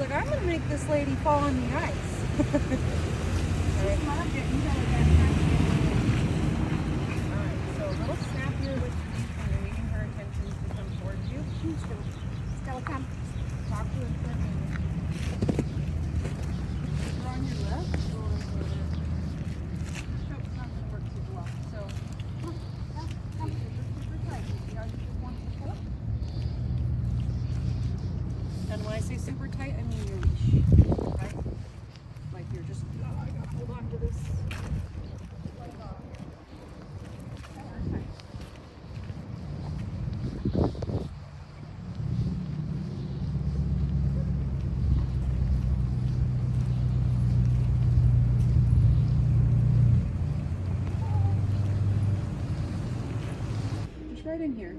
like, I'm gonna make this lady fall on the ice. Alright, so a little snappier with feet when you're needing her attention to come towards you. Stella, come. Talk to her for a minute. If you're on your left, go over there. No, it's not gonna work too well. So, come. You're super tight. You see how you just want to pull? And when I say super tight, I mean your leash, right? Like you're just, I gotta hold on to this. Like, tight. Just right in here.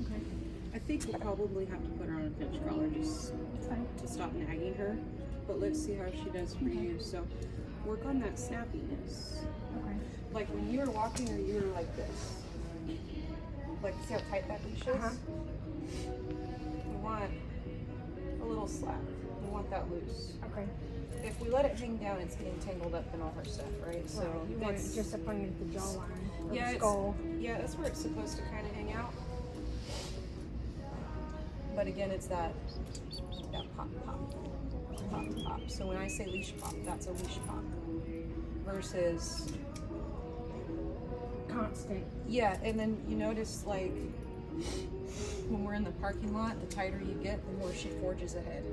Okay. I think we'll probably have to put her on a pinch collar just to stop nagging her. But let's see how she does for you. So work on that snappiness. Okay. Like when you were walking or you were like this. Like see how tight that leash is? We want a little slack. We want that loose. Okay. If we let it hang down, it's getting tangled up in all her stuff, right? So You want it just up underneath the jawline, or yeah, the skull. yeah, that's where it's supposed to kind of hang out. But again, it's that pop, pop, pop. So when I say leash pop, that's a leash pop. Versus, Constant. yeah, and then you notice like when we're in the parking lot, the tighter you get, the more she forges ahead,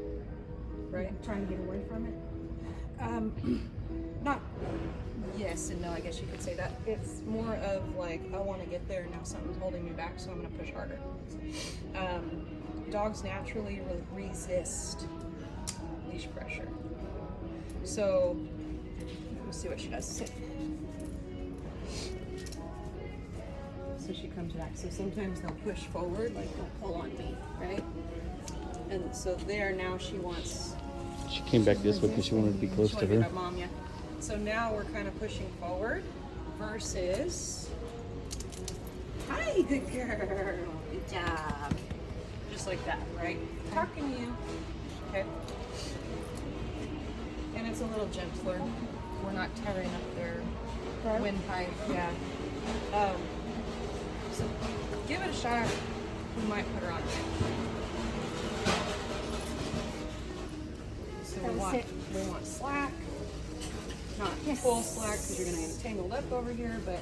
right? Trying to get away from it. Not yes and no, I guess you could say that. It's more of like, I want to get there, now something's holding me back, so I'm going to push harder. Dogs naturally resist leash pressure. So, let's see what she does. Sit. So she comes back. So sometimes they'll push forward, like they'll pull on me, right? And so there, now she wants... She came back this way because she wanted to be close to her. Mom, yeah. So now we're kind of pushing forward versus, hi, good girl, good job. Just like that, right? Talking to you, okay? And it's a little gentler. We're not tearing up their windpipe, yeah. So give it a shot. We might put her on. So we want slack, not full slack because you're going to get tangled up over here, but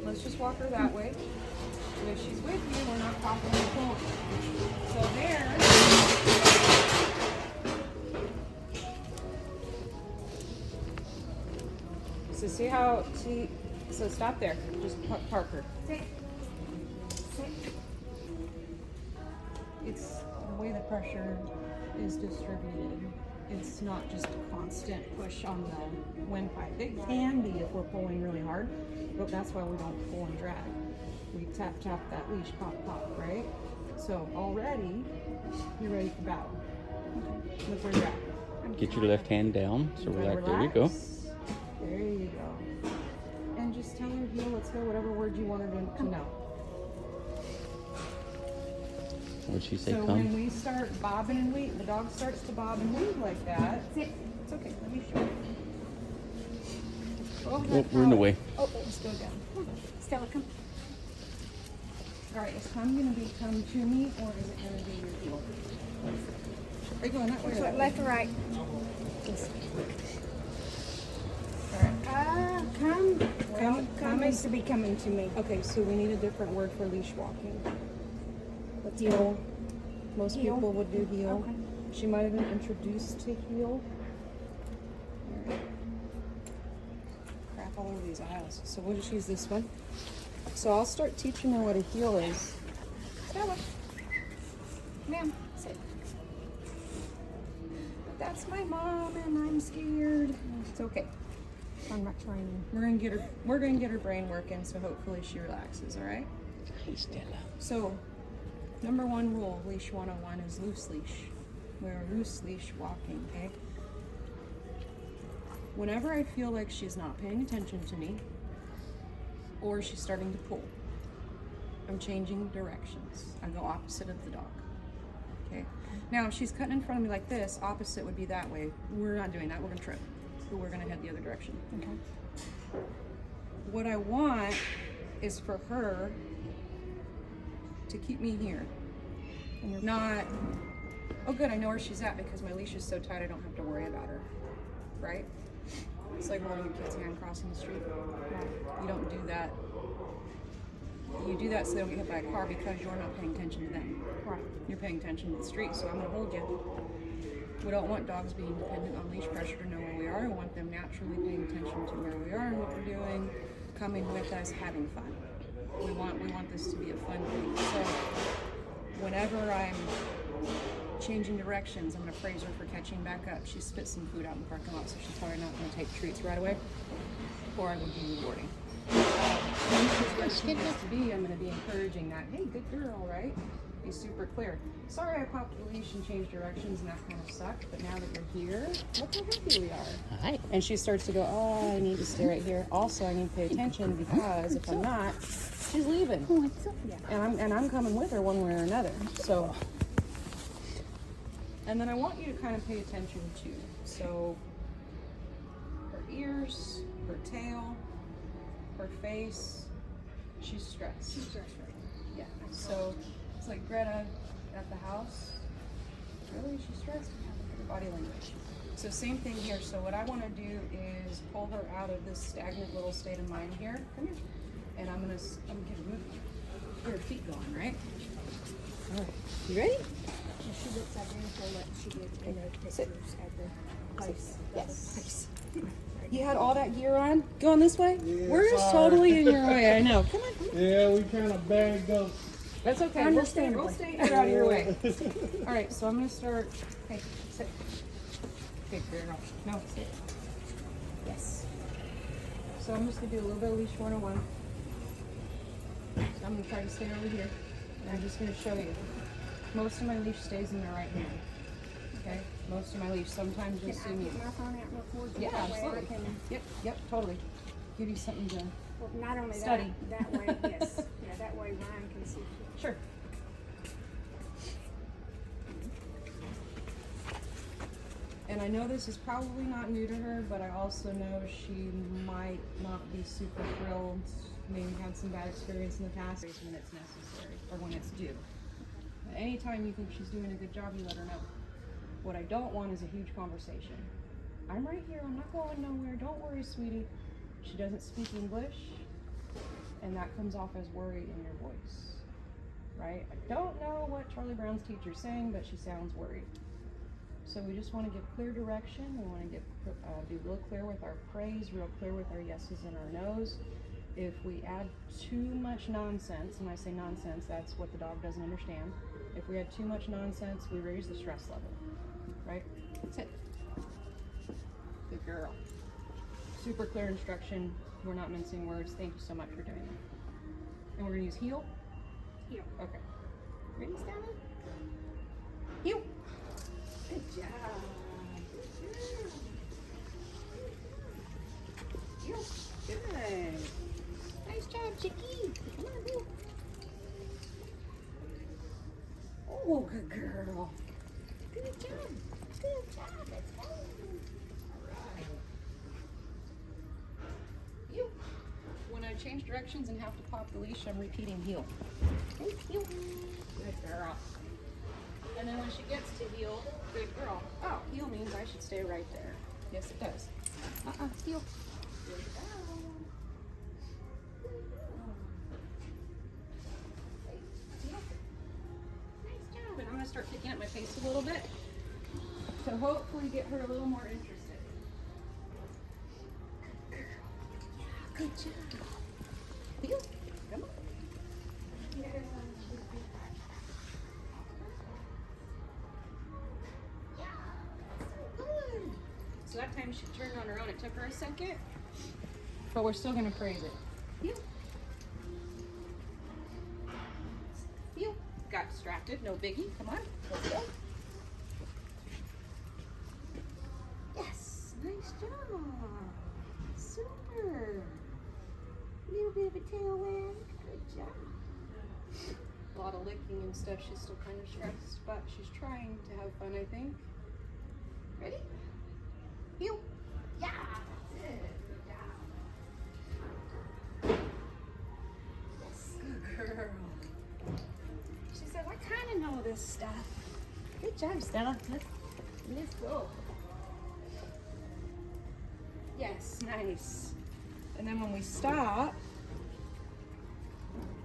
let's just walk her that way. And if she's with you, we're not popping and pulling. So there. So see how so stop there. Just park her. Sit. It's the way the pressure is distributed. It's not just a constant push on the windpipe. It can be if we're pulling really hard, but that's why we don't pull and drag. We tap that leash, pop, right? So already, you're ready for battle. Okay. Look where you're at. Get your left hand down. So relax. There you go. There you go. And just tell her, heel, let's go, whatever word you want her to know. What'd she say, So come? when we start bobbing and weave, the dog starts to bob and weave like that. Sit. It's okay, let me show you. Oh, we're in the way. Oh, let's go down. Stella, come. All right, is come going to be come to me, or is it going to be your heel? Are you going that way? Which or way, that left way? or right? All right. Come needs to be coming to me. Okay, so we need a different word for leash walking. Let's Heel. go. Most Heel? people would do heel. Okay. She might have been introduced to heel. All right. Crap all over these aisles. So we'll just use this one. So I'll start teaching her what a heel is. Stella. Ma'am, sit. But that's my mom and I'm scared. It's okay. I'm not trying. We're gonna get her brain working, so hopefully she relaxes, all right? Hey, Stella. So, number one rule, leash 101 is loose leash. We're loose leash walking, okay? Whenever I feel like she's not paying attention to me, or she's starting to pull, I'm changing directions. I go opposite of the dog, Okay. Now, if she's cutting in front of me like this, opposite would be that way. We're not doing that. We're gonna trip. But we're gonna head the other direction. Okay. What I want is for her to keep me here. Not, oh good, I know where she's at because my leash is so tight I don't have to worry about her. Right? It's like holding your kid's hand crossing the street. You don't do that. You do that so they don't get hit by a car because you're not paying attention to them. Right. You're paying attention to the street, so I'm going to hold you. We don't want dogs being dependent on leash pressure to know where we are. We want them naturally paying attention to where we are and what we're doing, coming with us, having fun. We want this to be a fun thing. So whenever I'm changing directions, I'm going to praise her for catching back up. She spit some food out in the parking lot, so she's probably not going to take treats right away, or I would be rewarding. When she's where she needs to be, I'm going to be encouraging that. Hey, good girl, right? Be super clear. Sorry I popped the leash and changed directions and that kind of sucked, but now that you're here, look how happy we are. Hi. And she starts to go, oh, I need to stay right here. Also, I need to pay attention because if I'm not, she's leaving. Oh, it's up. Yeah. And I'm coming with her one way or another. So, and then I want you to kind of pay attention to, so her ears, her tail, her face, she's stressed. She's stressed, right? Yeah. So it's like Greta at the house. Really, she's stressed. Her body language. So same thing here. So what I want to do is pull her out of this stagnant little state of mind here. Come here. And I'm gonna get her moving. Get her feet going, right? All right. You ready? And she looks identical like she did in those Sit. pictures at the place. Yes. You had all that gear on? Going this way? We're totally in your way. I know. Come on. Yeah, we kind of bagged up. That's okay. We'll stay here out of your way. All right, so I'm going to start. Hey, sit. Good girl. No, sit. Yes. So I'm just going to do a little bit of leash 101. So I'm going to try to stay over here. And I'm just going to show you. Most of my leash stays in the right hand. Okay? Most of my leash. Sometimes you'll see me. Get my phone out real quick. Yeah, That way I absolutely. can- Yep, totally. Give you something to. Well, not only Study. that way, yes. Yeah, that way Ryan can see. Sure. And I know this is probably not new to her, but I also know she might not be super thrilled. Maybe had some bad experience in the past. When it's necessary or when it's due. But anytime you think she's doing a good job, you let her know. What I don't want is a huge conversation. I'm right here. I'm not going nowhere. Don't worry, sweetie. She doesn't speak English, and that comes off as worried in your voice. Right? I don't know what Charlie Brown's teacher's saying, but she sounds worried. So we just want to give clear direction. We want to be real clear with our praise, real clear with our yeses and our nos. If we add too much nonsense, and I say nonsense, that's what the dog doesn't understand. If we add too much nonsense, we raise the stress level. Right? Sit. Good girl. Super clear instruction. We're not mincing words. Thank you so much for doing that. And we're going to use heel. Heel. Okay. Ready, Stella? Heel. Good job. Heel. Good. Nice job, Chicky. Come on, heel. Oh, good girl. Good job. Good job. Let's go. Alright. Heel. When I change directions and have to pop the leash, I'm repeating heel. Thank you. Good girl. And then when she gets to heel, good girl. Oh, heel means I should stay right there. Yes, it does. Heel. Good girl. Heel. Nice job. And I'm going to start picking up my pace a little bit to hopefully get her a little more interested. Good job. Heel. Come on. So that time she turned on her own. It took her a second, but we're still going to praise it. Heel. Heel. Got distracted. No biggie. Come on. Let's go. Yes. Nice job. Super. Little bit of a tail wag. Good job. A lot of licking and stuff, she's still kind of stressed, but she's trying to have fun, I think. Ready? Heel. Yeah, that's it. Good job. Yes, good girl. She said, I kind of know this stuff. Good job, Stella. Let's go. Yes, nice. And then when we stop,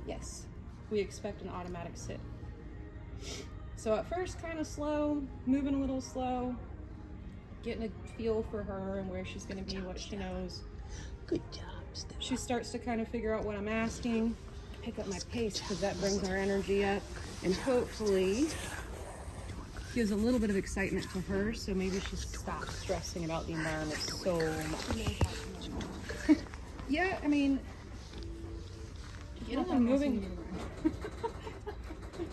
yes, we expect an automatic sit. So at first, kind of slow, moving a little slow, getting a feel for her and where she's going to be, what she knows. Good job, Stella. She starts to kind of figure out what I'm asking, pick up my pace because that brings our energy up, and hopefully gives a little bit of excitement to her, so maybe she stops stressing about the environment so much. Yeah, I mean, getting them moving.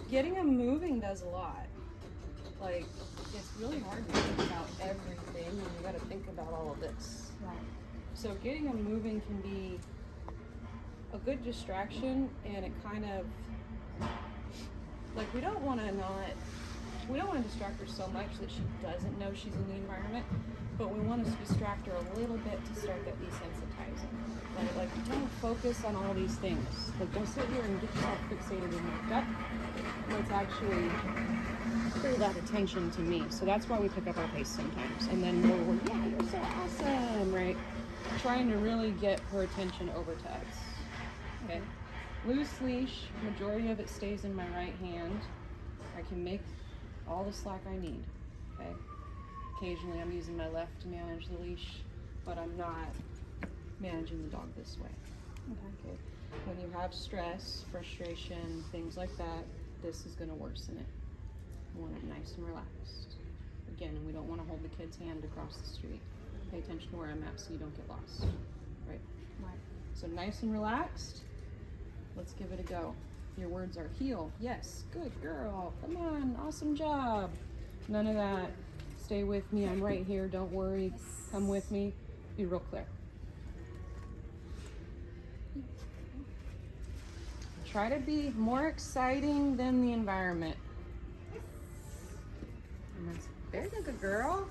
Getting them moving does a lot. Like, it's really hard to think about everything, and you got to think about all of this. Right. So getting them moving can be a good distraction, and it kind of, like, we don't want to distract her so much that she doesn't know she's in the environment, but we want to distract her a little bit to start that desensitizing. Like don't focus on all these things. Like, don't sit here and get yourself fixated in your gut. Let's actually pull that attention to me. So that's why we pick up our pace sometimes. And then we're yeah, you're so awesome, right? Trying to really get her attention over to us. Okay. Loose leash, majority of it stays in my right hand. I can make all the slack I need, okay? Occasionally I'm using my left to manage the leash, but I'm not managing the dog this way. Okay. When you have stress, frustration, things like that, this is gonna worsen it. You want it nice and relaxed. Again, we don't wanna hold the kid's hand across the street. Pay attention to where I'm at so you don't get lost, right? Right. So nice and relaxed. Let's give it a go. Your words are heel. Yes, good girl. Come on, awesome job. None of that. Stay with me. I'm right here. Don't worry. Come with me. Be real clear. Try to be more exciting than the environment. There's a good girl.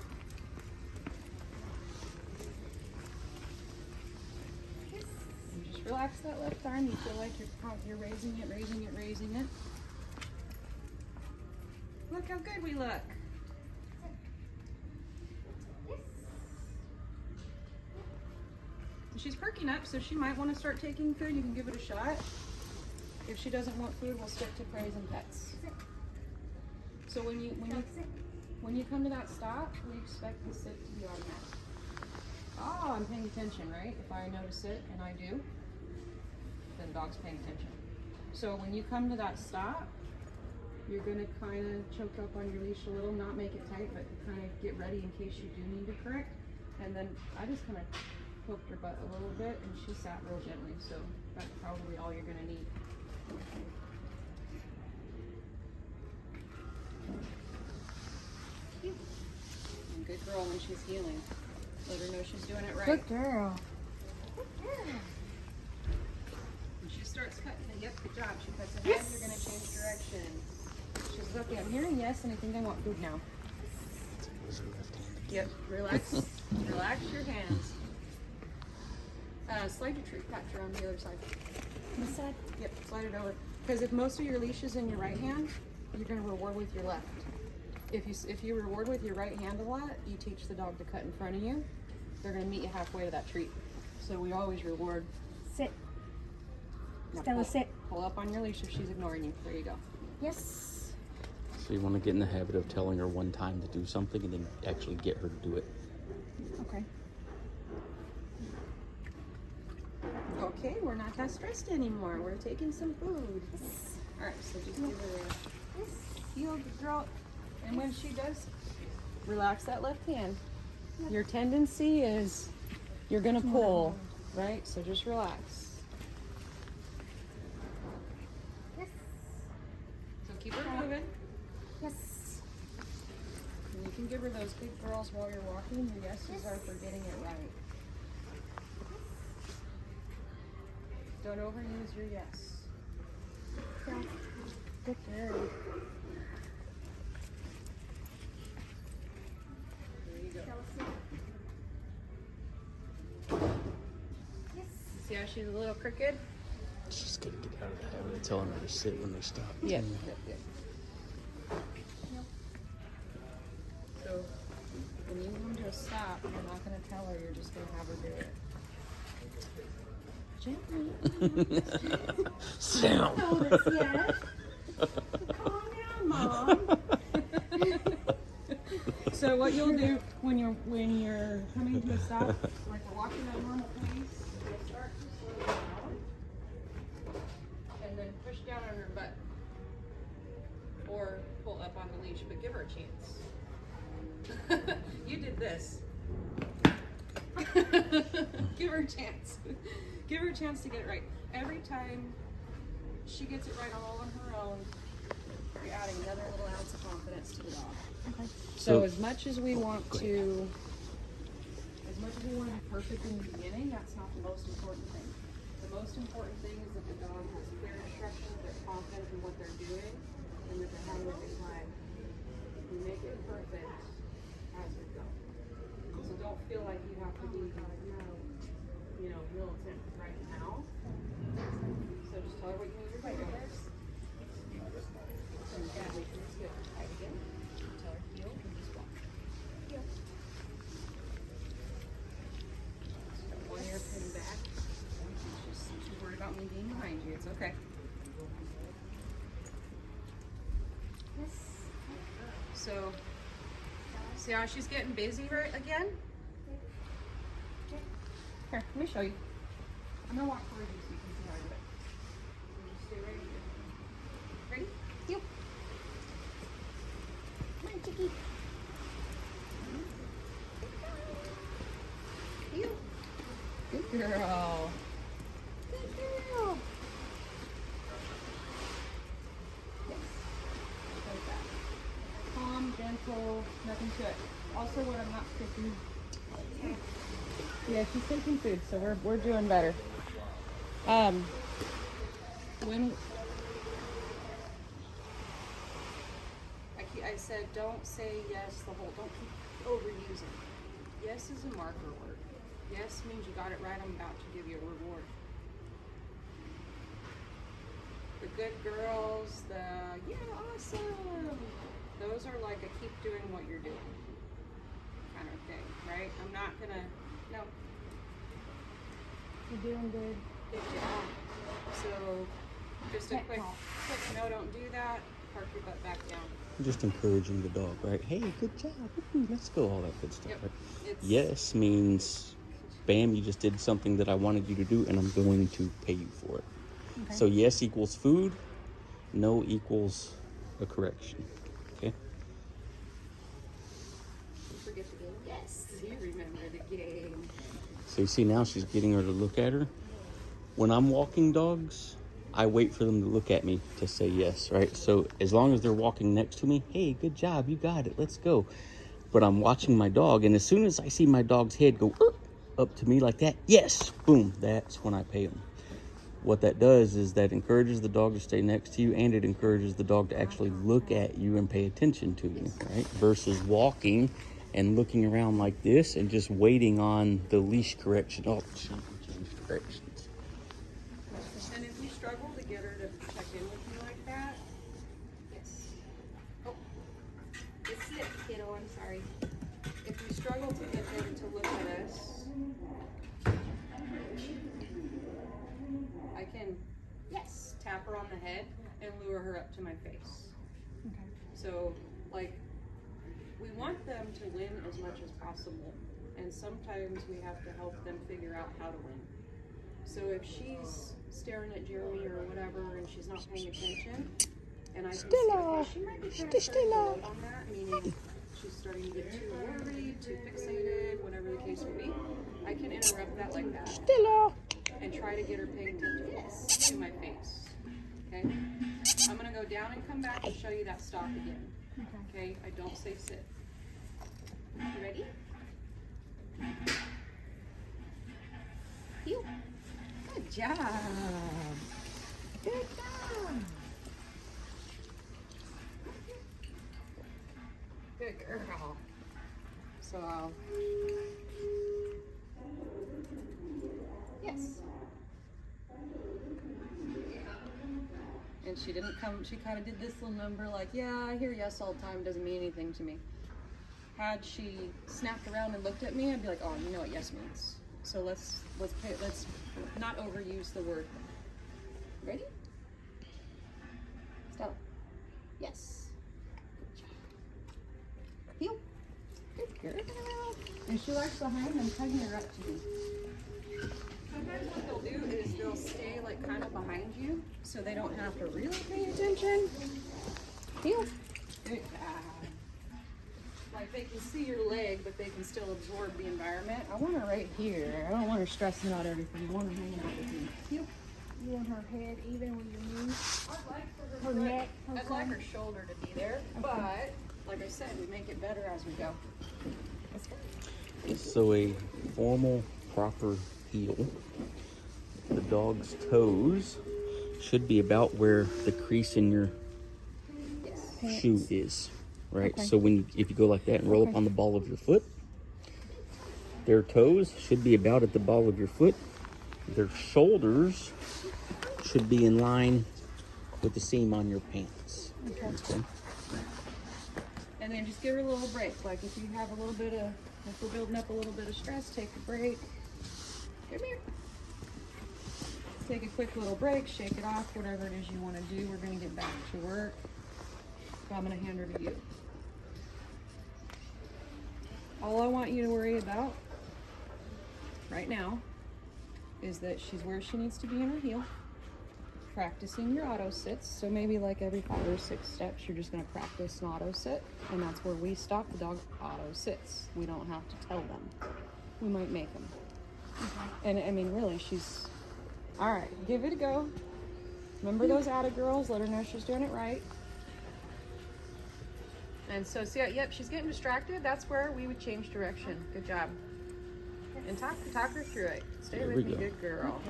Relax that left arm. You feel like you're raising it. Look how good we look. She's perking up, so she might want to start taking food. You can give it a shot. If she doesn't want food, we'll stick to praise and pets. So when you come to that stop, we expect the sit to be automatic. Oh, I'm paying attention, right? If I know to sit, and I do, then the dog's paying attention. So when you come to that stop, you're gonna kind of choke up on your leash a little, not make it tight, but kind of get ready in case you do need to correct. And then I just kind of poked her butt a little bit, and she sat real gently, so that's probably all you're gonna need. And good girl when she's healing. Let her know she's doing it right. Good girl. When she starts cutting it, yep, good job. She cuts ahead, you're gonna change direction. She says, okay, I'm hearing yes, and I think I want food now. Yep, relax. Relax your hands. Slide your treat patch around the other side. This side? Yep, slide it over. Because if most of your leash is in your right hand, you're gonna reward with your left. If you reward with your right hand a lot, you teach the dog to cut in front of you. They're gonna meet you halfway to that treat. So we always reward. Sit. Now Stella, sit. Pull up on your leash if she's ignoring you. There you go. Yes. So you want to get in the habit of telling her one time to do something and then actually get her to do it. Okay. Okay, we're not that stressed anymore. We're taking some food. All right, so just give her a heel, good girl. And when she does, relax that left hand. Your tendency is you're gonna pull, right? So just relax. Yes. So keep her moving. Yes. And you can give her those good girls while you're walking. Your yeses are for getting it right. Don't overuse your yes. Down. Good girl. There you go. Yes. See how she's a little crooked? She's gonna get out of the habit of telling her to sit when they stop. Yep. So when you want her to stop, you're not going to tell her, you're just going to have her do it. Gently. Sound. Notice yet? Calm down, Mom. So what you'll do when you're coming to a stop, like we're walking at a normal pace, you'll start to slow down and then push down on her butt or pull up on the leash, but give her a chance. You did this. Give her a chance. Give her a chance to get it right. Every time she gets it right all on her own, you're adding another little ounce of confidence to the dog. Okay. So as much as we want to be perfect in the beginning, that's not the most important thing. The most important thing is that the dog has clear instructions, they're confident in what they're doing, and that they're having a good time. We make it perfect as we go. So don't feel like you have to be, militant right now. So just tell her what you need her to do. And yeah, we can just get her tight again. Tell her heel and just walk. Heel. One ear pin back. She's worried about me being behind you. It's okay. Yes. So, see how she's getting busy right again? Here, let me show you. I'm gonna walk forward you so you can see how I do it. So just stay right here. Ready? You. Come on, Chicky. You. Good girl. Good girl. Yes. Like that. Calm, gentle, nothing to it. Also, when I'm not cooking. Yeah, she's taking food, so we're doing better. When I said don't say yes the whole, don't keep overusing. Yes is a marker word. Yes means you got it right, I'm about to give you a reward. The good girls, yeah, awesome. Those are like a keep doing what you're doing kind of thing, right? I'm not gonna, no. You're doing good. Good job. So, just a quick no, don't do that. Park your butt back down. Just encouraging the dog, right? Hey, good job. Woo-hoo, let's go. All that good stuff. Yep. Right? It's, Yes means, bam, you just did something that I wanted you to do, and I'm going to pay you for it. Okay. So yes equals food. No equals a correction. Okay. You forget the game. Yes, you remember the game. So you see now she's getting her to look at her. When I'm walking dogs, I wait for them to look at me to say yes, right? So as long as they're walking next to me, hey, good job, you got it, let's go. But I'm watching my dog, and as soon as I see my dog's head go up to me like that, yes, boom, that's when I pay them. What that does is that encourages the dog to stay next to you, and it encourages the dog to actually look at you and pay attention to you, right? Versus walking and looking around like this and just waiting on the leash correction. Oh, she changed directions. And if you struggle to get her to check in with you like that, yes. Oh, It's it, kiddo. I'm sorry. if you struggle to get them to look at us, I can, yes, tap her on the head and lure her up to my face. Okay. So, like, we want them to win as much as possible, and sometimes we have to help them figure out how to win. So if she's staring at Jeremy or whatever and she's not paying attention, and I can see, okay, she might be kind of starting to load on that, meaning she's starting to get too worried, too fixated, whatever the case may be, I can interrupt that like that. Stella. And try to get her paying attention to my face. Okay? I'm gonna go down and come back and show you that stop again. Okay? I don't say sit. You ready? You. Good job. Good job. girl. So I'll... Yes. And she didn't come, she kind of did this little number like, yeah, I hear yes all the time, doesn't mean anything to me. Had she snapped around and looked at me, I'd be like, oh, you know what yes means. So let's not overuse the word. Ready? Stella. Yes. Good job. Heel. Good girl. And she likes behind and tugging her up to me. Sometimes what they'll do is they'll stay like kind of behind you so they don't have to really pay attention. Heel. Good job. Like they can see your leg, but they can still absorb the environment. I want her right here. I don't want her stressing out everything. I want her hanging out with me. Heel. You want her head even with your knees? I'd like for Her neck, her I'd like her shoulder to be there, but like I said, we make it better as we go. Let's go. So a formal, proper heel. The dog's toes should be about where the crease in your Yes. shoe is, right? Okay. So if you go like that and roll up on the ball of your foot, their toes should be about at the ball of your foot. Their shoulders should be in line with the seam on your pants. Okay. And then just give her a little break. Like if you have a little bit of, if we're building up a little bit of stress, take a break. Come here. Take a quick little break, shake it off, whatever it is you want to do. We're going to get back to work. So I'm going to hand her to you. All I want you to worry about right now is that she's where she needs to be in her heel. Practicing your auto sits. So maybe like every 5 or 6 steps, you're just going to practice an auto sit. And that's where we stop the dog auto sits. We don't have to tell them. We might make them. And I mean, really, she's... All right, give it a go. Remember those atta girls. Let her know she's doing it right. And so, see, yep, she's getting distracted. That's where we would change direction. Good job. And talk her through it. Stay There with we me, go. good girl.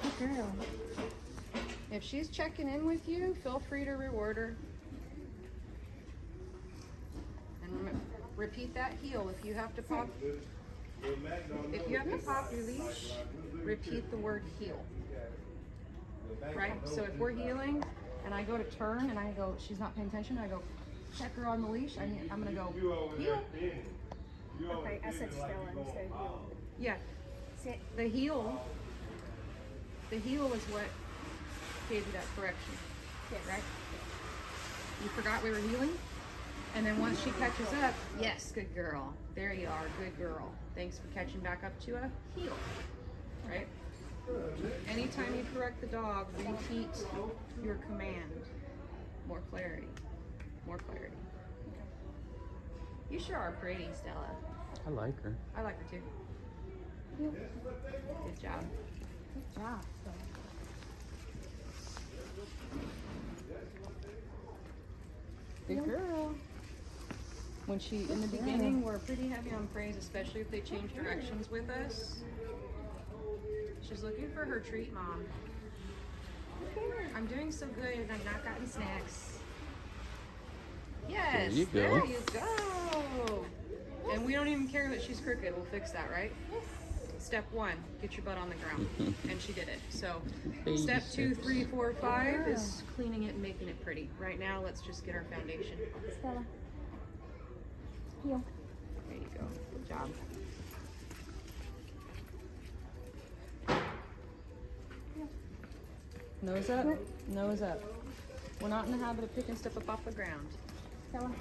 Good girl. If she's checking in with you, feel free to reward her. And repeat that heel. If you have to pop, your leash, repeat the word heel. Right? So if we're heeling and I go to turn and I go, she's not paying attention, I go, check her on the leash, I'm gonna go, heel. Okay, I said Stella instead of heel. Yeah, Sit. the heel is what gave you that correction, Yes. right? You forgot we were heeling? And then once she catches up, yes, good girl. There you are, good girl. Thanks for catching back up to a heel, right? Anytime you correct the dog, repeat your command. More clarity, more clarity. You sure are pretty, Stella. I like her. I like her too. Good job. Good job. Good girl. When she, in the beginning, we're pretty heavy on praise, especially if they change directions with us. She's looking for her treat, Mom. I'm doing so good and I've not gotten snacks. Yes, There you go. there you go. And we don't even care that she's crooked. We'll fix that, right? Step 1, get your butt on the ground. And she did it. So step 2, 3, 4, 5 is cleaning it and making it pretty. Right now, let's just get our foundation. Stella. Heel. There you go. Good job. Nose up, nose up. We're not in the habit of picking stuff up off the ground. Stella.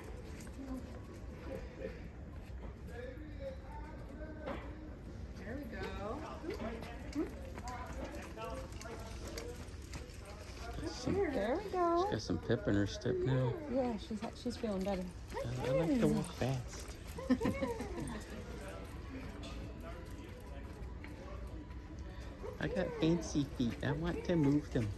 There we go. There we go. Got some pep in her step now. Yeah, she's feeling better. I like to walk fast. I got fancy feet. I want to move them.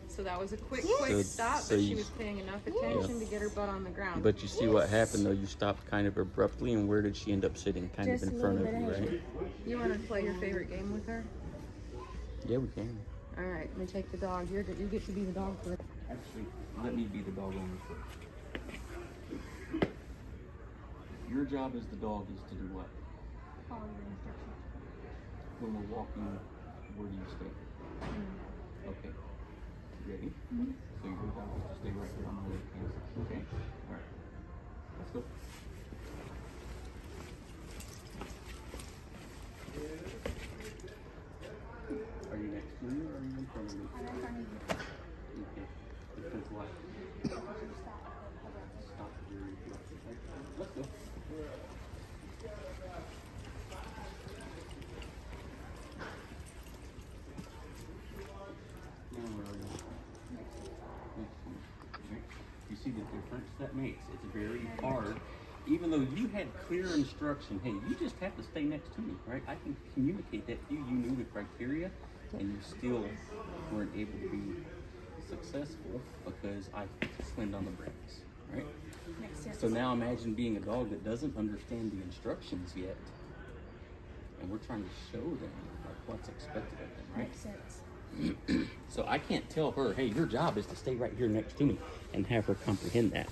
So that was a quick So- stop, so but she you- was paying enough attention to get her butt on the ground. But you see what happened though? You stopped kind of abruptly, and where did she end up sitting? Kind Just of a in front of little you, bit right? ahead. You want to play your favorite game with her? Yeah, we can. All right, let me take the dog. You get to be the dog first. Actually, let me be the dog owner first. Your job as the dog is to do what? Follow your instructions. When we're walking, where do you stay? Okay. Ready? So your job is to stay right here on my left hand side. Okay? Alright. Let's go. Are you next to me or are you in front of me? I'm in front of you. Okay. Because what? Stop your Let's go. Now where are you? You see the difference that makes? It's very hard. Even though you had clear instruction, hey, you just have to stay next to me, right? I can communicate that to you. You knew the criteria, and you still weren't able to be successful because I slammed on the brakes, right? Makes sense. So now imagine being a dog that doesn't understand the instructions yet, and we're trying to show them like what's expected of them, right? Makes sense. So I can't tell her, hey, your job is to stay right here next to me and have her comprehend that.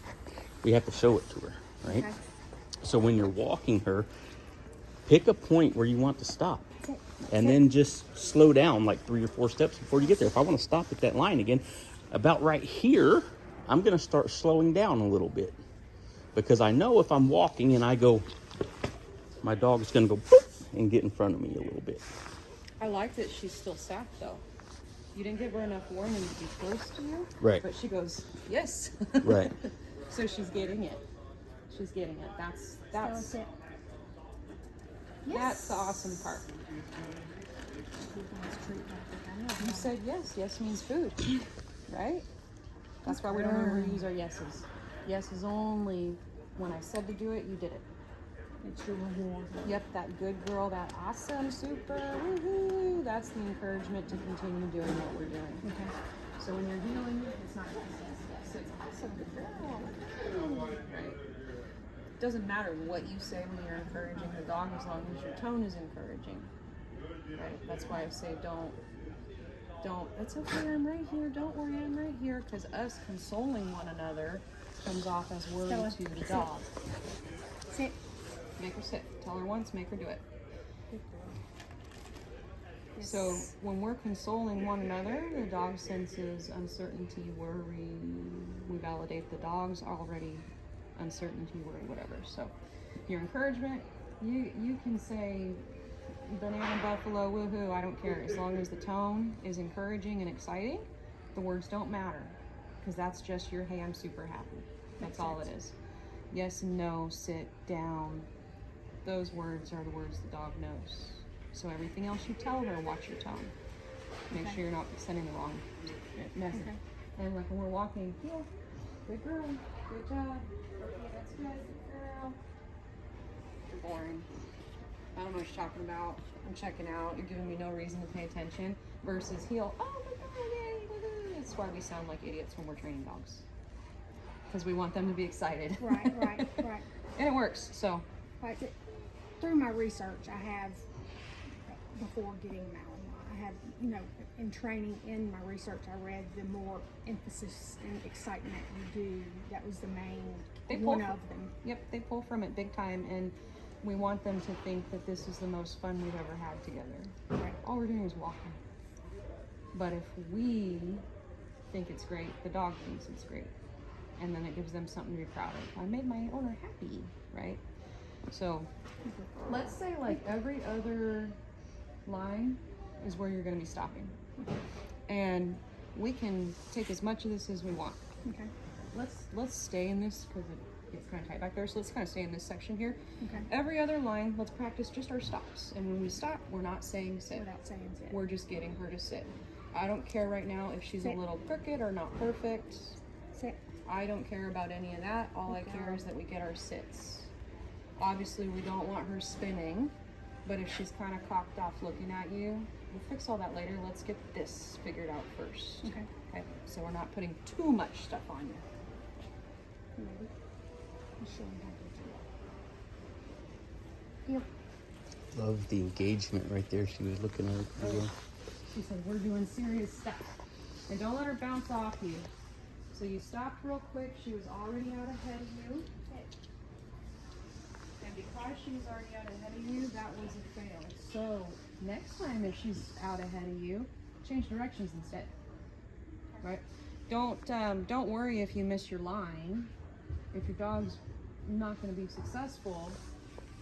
We have to show it to her, right? Okay. So when you're walking her, pick a point where you want to stop. That's it. And then just slow down like 3 or 4 steps before you get there. If I want to stop at that line again, about right here, I'm going to start slowing down a little bit. Because I know if I'm walking and I go, my dog's going to go boop and get in front of me a little bit. I like that she's still sat though. You didn't give her enough warning to be close to you. Right. But she goes, yes. Right. So she's getting it. She's getting it. That's it. that's the awesome part. You said yes. Yes means food. Right? That's why we don't ever use our yeses. Yes is only when I said to do it, you did it. It's your reward. Yep, that good girl, that awesome, super, woohoo. That's the encouragement to continue doing what we're doing. Okay. So when you're healing, it's not yes, it's awesome, good girl. Right. Doesn't matter what you say when you're encouraging the dog as long as your tone is encouraging. Right. That's why I say don't, it's okay, I'm right here, don't worry, I'm right here. Because us consoling one another comes off as worry Stella, to the sit. dog. Sit. Make her sit. Tell her once, make her do it. Good girl. Yes. So when we're consoling one another, the dog senses uncertainty, worry. We validate the dog's already uncertainty, worry, whatever. So your encouragement, you can say banana buffalo, woohoo, I don't care. As long as the tone is encouraging and exciting, the words don't matter. Because that's just your, hey, I'm super happy. That's Makes all sense. it is. Yes and no, sit down. Those words are the words the dog knows. So everything else you tell her, watch your tone. Make Okay. sure you're not sending the wrong message. Okay. And like when we're walking, heel, good girl, good job. Okay, that's good, good girl. You're boring. I don't know what you're talking about. I'm checking out. You're giving me no reason to pay attention. Versus heel, oh my god, yay, woohoo. That's why we sound like idiots when we're training dogs. Because we want them to be excited. Right. And it works, so. Right. Through my research, I have, before getting Malinois, I have, in training, in my research, I read the more emphasis and excitement you do. That was the main one of them. Yep, they pull from it big time, and we want them to think that this is the most fun we've ever had together. Right. All we're doing is walking. But if we think it's great, the dog thinks it's great. And then it gives them something to be proud of. I made my owner happy, right? So let's say like every other line is where you're going to be stopping. And we can take as much of this as we want. Okay. Let's stay in this because it gets kind of tight back there. So let's kind of stay in this section here. Okay. Every other line, let's practice just our stops. And when we stop, we're not saying sit. Without saying sit. We're just getting her to sit. I don't care right now if she's Sit. a little crooked or not perfect. Sit. I don't care about any of that. All I care is that we get our sits. Obviously, we don't want her spinning, but if she's kind of cocked off looking at you, we'll fix all that later. Let's get this figured out first. Okay. Okay, so we're not putting too much stuff on you. Ready? I'm showing how to do it. Heel. Love the engagement right there. She was looking at it again. She said, we're doing serious stuff. And don't let her bounce off you. So you stopped real quick. She was already out ahead of you. And because she was already out ahead of you, that was a fail. So next time if she's out ahead of you, change directions instead. Right? Don't worry if you miss your line. If your dog's not going to be successful,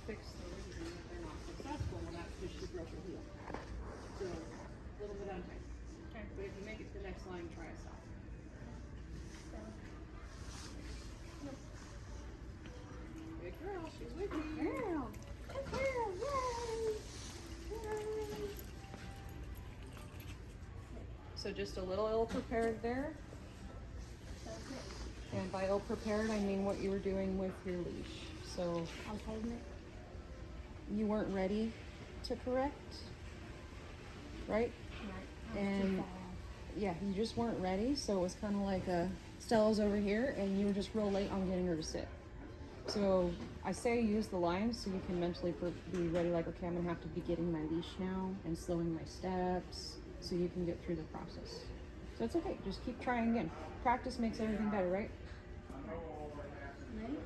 fix the reason that they're not successful. Well, that's because she broke her heel. So a little bit untight. Okay. But if you make it to the next line, try a stop. Good girl, she's with you. Girl. Good girl. Yay. So just a little ill-prepared there. And by ill-prepared, I mean what you were doing with your leash. So I was holding it. you weren't ready to correct, right? Right. And yeah, you just weren't ready. So it was kind of like Stella's over here, and you were just real late on getting her to sit. So I say use the lines so you can mentally be ready. Like, okay, I'm gonna have to be getting my leash now and slowing my steps, so you can get through the process. So it's okay. Just keep trying again. Practice makes everything better, right? Ready?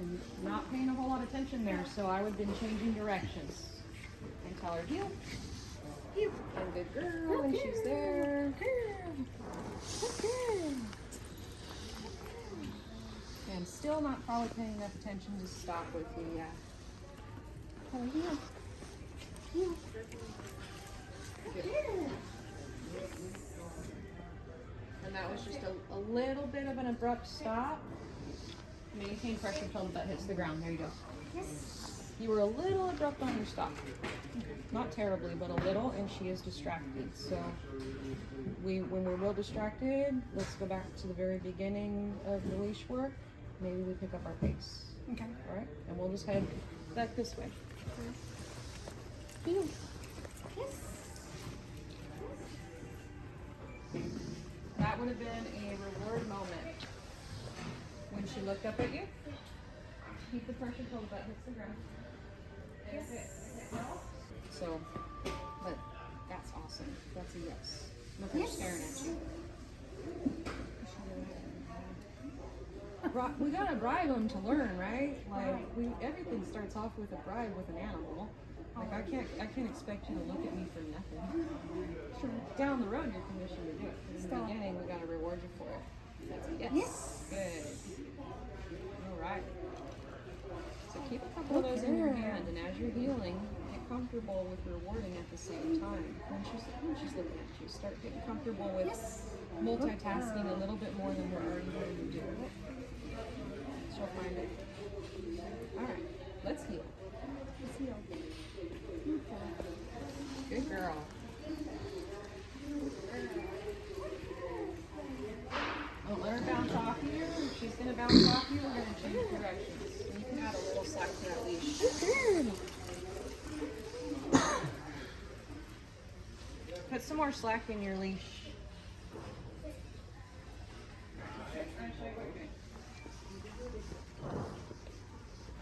And not paying a whole lot of attention there, so I would have been changing directions. And tell her, heel. Heel. And good girl, and she's there. And still not probably paying enough attention to stop with you, yeah. Oh, heel. Heel. And that was just a little bit of an abrupt stop. Maintain pressure until the butt hits the ground. There you go. Yes. You were a little abrupt on your stop. Not terribly, but a little, and she is distracted. So when we're real distracted, let's go back to the very beginning of the leash work. Maybe we pick up our pace. Okay. All right? And we'll just head back this way. Heel. Yes. That would have been a reward moment. When she looked up at you, keep the pressure until the butt hits the ground. Yes. So, but that's awesome. That's a yes. Look, they're staring at you. We gotta bribe them to learn, right? Like everything starts off with a bribe with an animal. Like I can't expect you to look at me for nothing. Sure. Down the road, you're conditioned to do it. In the beginning, we gotta reward you for it. That's a yes. Yes. Good. All right. So keep a couple of those in your hand, and as you're healing, get comfortable with rewarding at the same time. When she's looking at you, start getting comfortable with multitasking a little bit more than we're already going to do. She'll find it. All right. Let's heal. Let's heel. Good girl. Don't let her bounce off you. If she's going to bounce off you, we're going to change directions. And you can add a little slack to that leash. Put some more slack in your leash.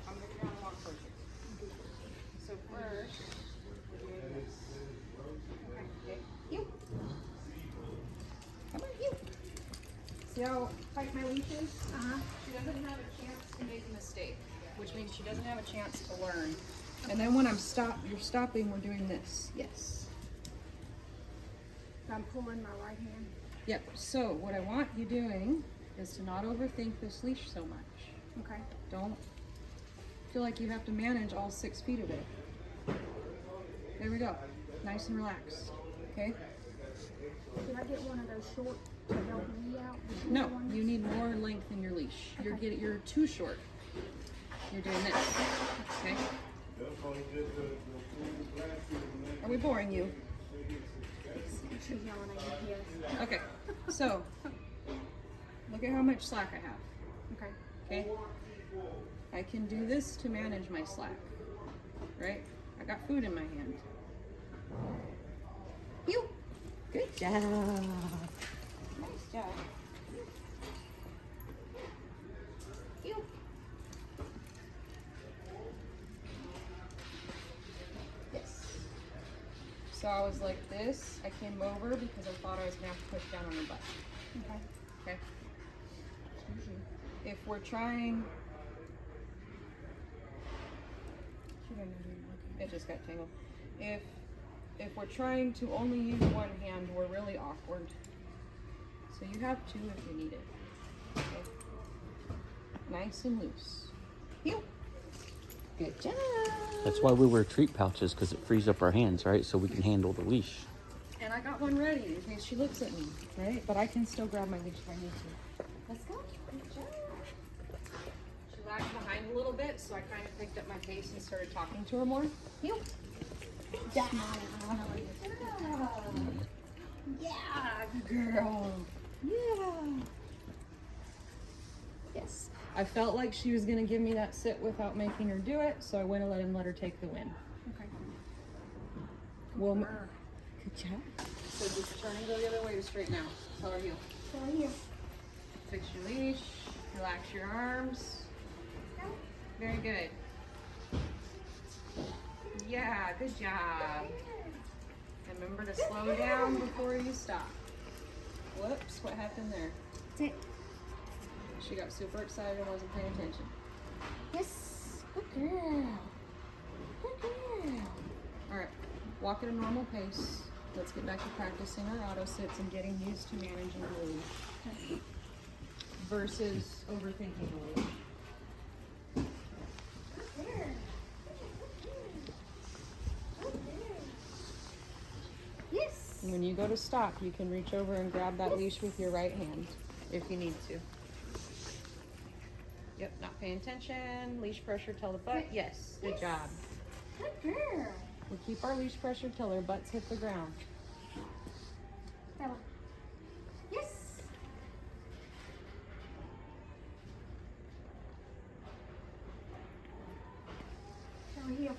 I'm going to go down and walk towards you. So first, we're doing this. Okay. You. Come on, you. See how tight my leash is? She doesn't have a chance to make a mistake, which means she doesn't have a chance to learn. And then when you're stopping, we're doing this. Yes. I'm pulling my right hand. Yep. So what I want you doing is to not overthink this leash so much. Okay. Don't feel like you have to manage all 6 feet of it. There we go. Nice and relaxed. Okay? Did I get one of those short to help me out? The short No, ones? you need more length in your leash. You're too short. You're doing this. Okay? Are we boring you? She's yelling at you. Yes. Okay. So look at how much slack I have. Okay. Okay? I can do this to manage my slack. Right? I got food in my hand. You. Good job. Nice job. You. So I was like this. I came over because I thought I was gonna have to push down on her butt. Okay. Okay. If we're trying, She doesn't know who you're looking it just got tangled. If we're trying to only use one hand, we're really awkward. So you have two if you need it. Okay. Nice and loose. Heel. Good job. That's why we wear treat pouches, because it frees up our hands, right? So we can handle the leash. And I got one ready in case she looks at me, right? But I can still grab my leash if I need to. Let's go. Good job. She lagged behind a little bit, so I kind of picked up my pace and started talking to her more. Heel. Good job. Yeah, good girl. Yeah. Yes. I felt like she was gonna give me that sit without making her do it, so I went ahead and let her take the win. Okay. Well, good job. So just turn and go the other way to straighten out. Tell her heel. Tell her heel. Fix your leash. Relax your arms. Very good. Yeah, good job. And remember to slow down before you stop. Whoops, what happened there? Sit. She got super excited and wasn't paying attention. Yes. Good girl. Good girl. All right, walk at a normal pace. Let's get back to practicing our auto sits and getting used to managing the leash versus overthinking the leash. Good girl. Yes. And when you go to stop, you can reach over and grab that leash with your right hand if you need to. Yep, not paying attention. Leash pressure till the butt. Yes, good job. Good girl. We keep our leash pressure till our butts hit the ground. Stella. Yes. Tell her heel.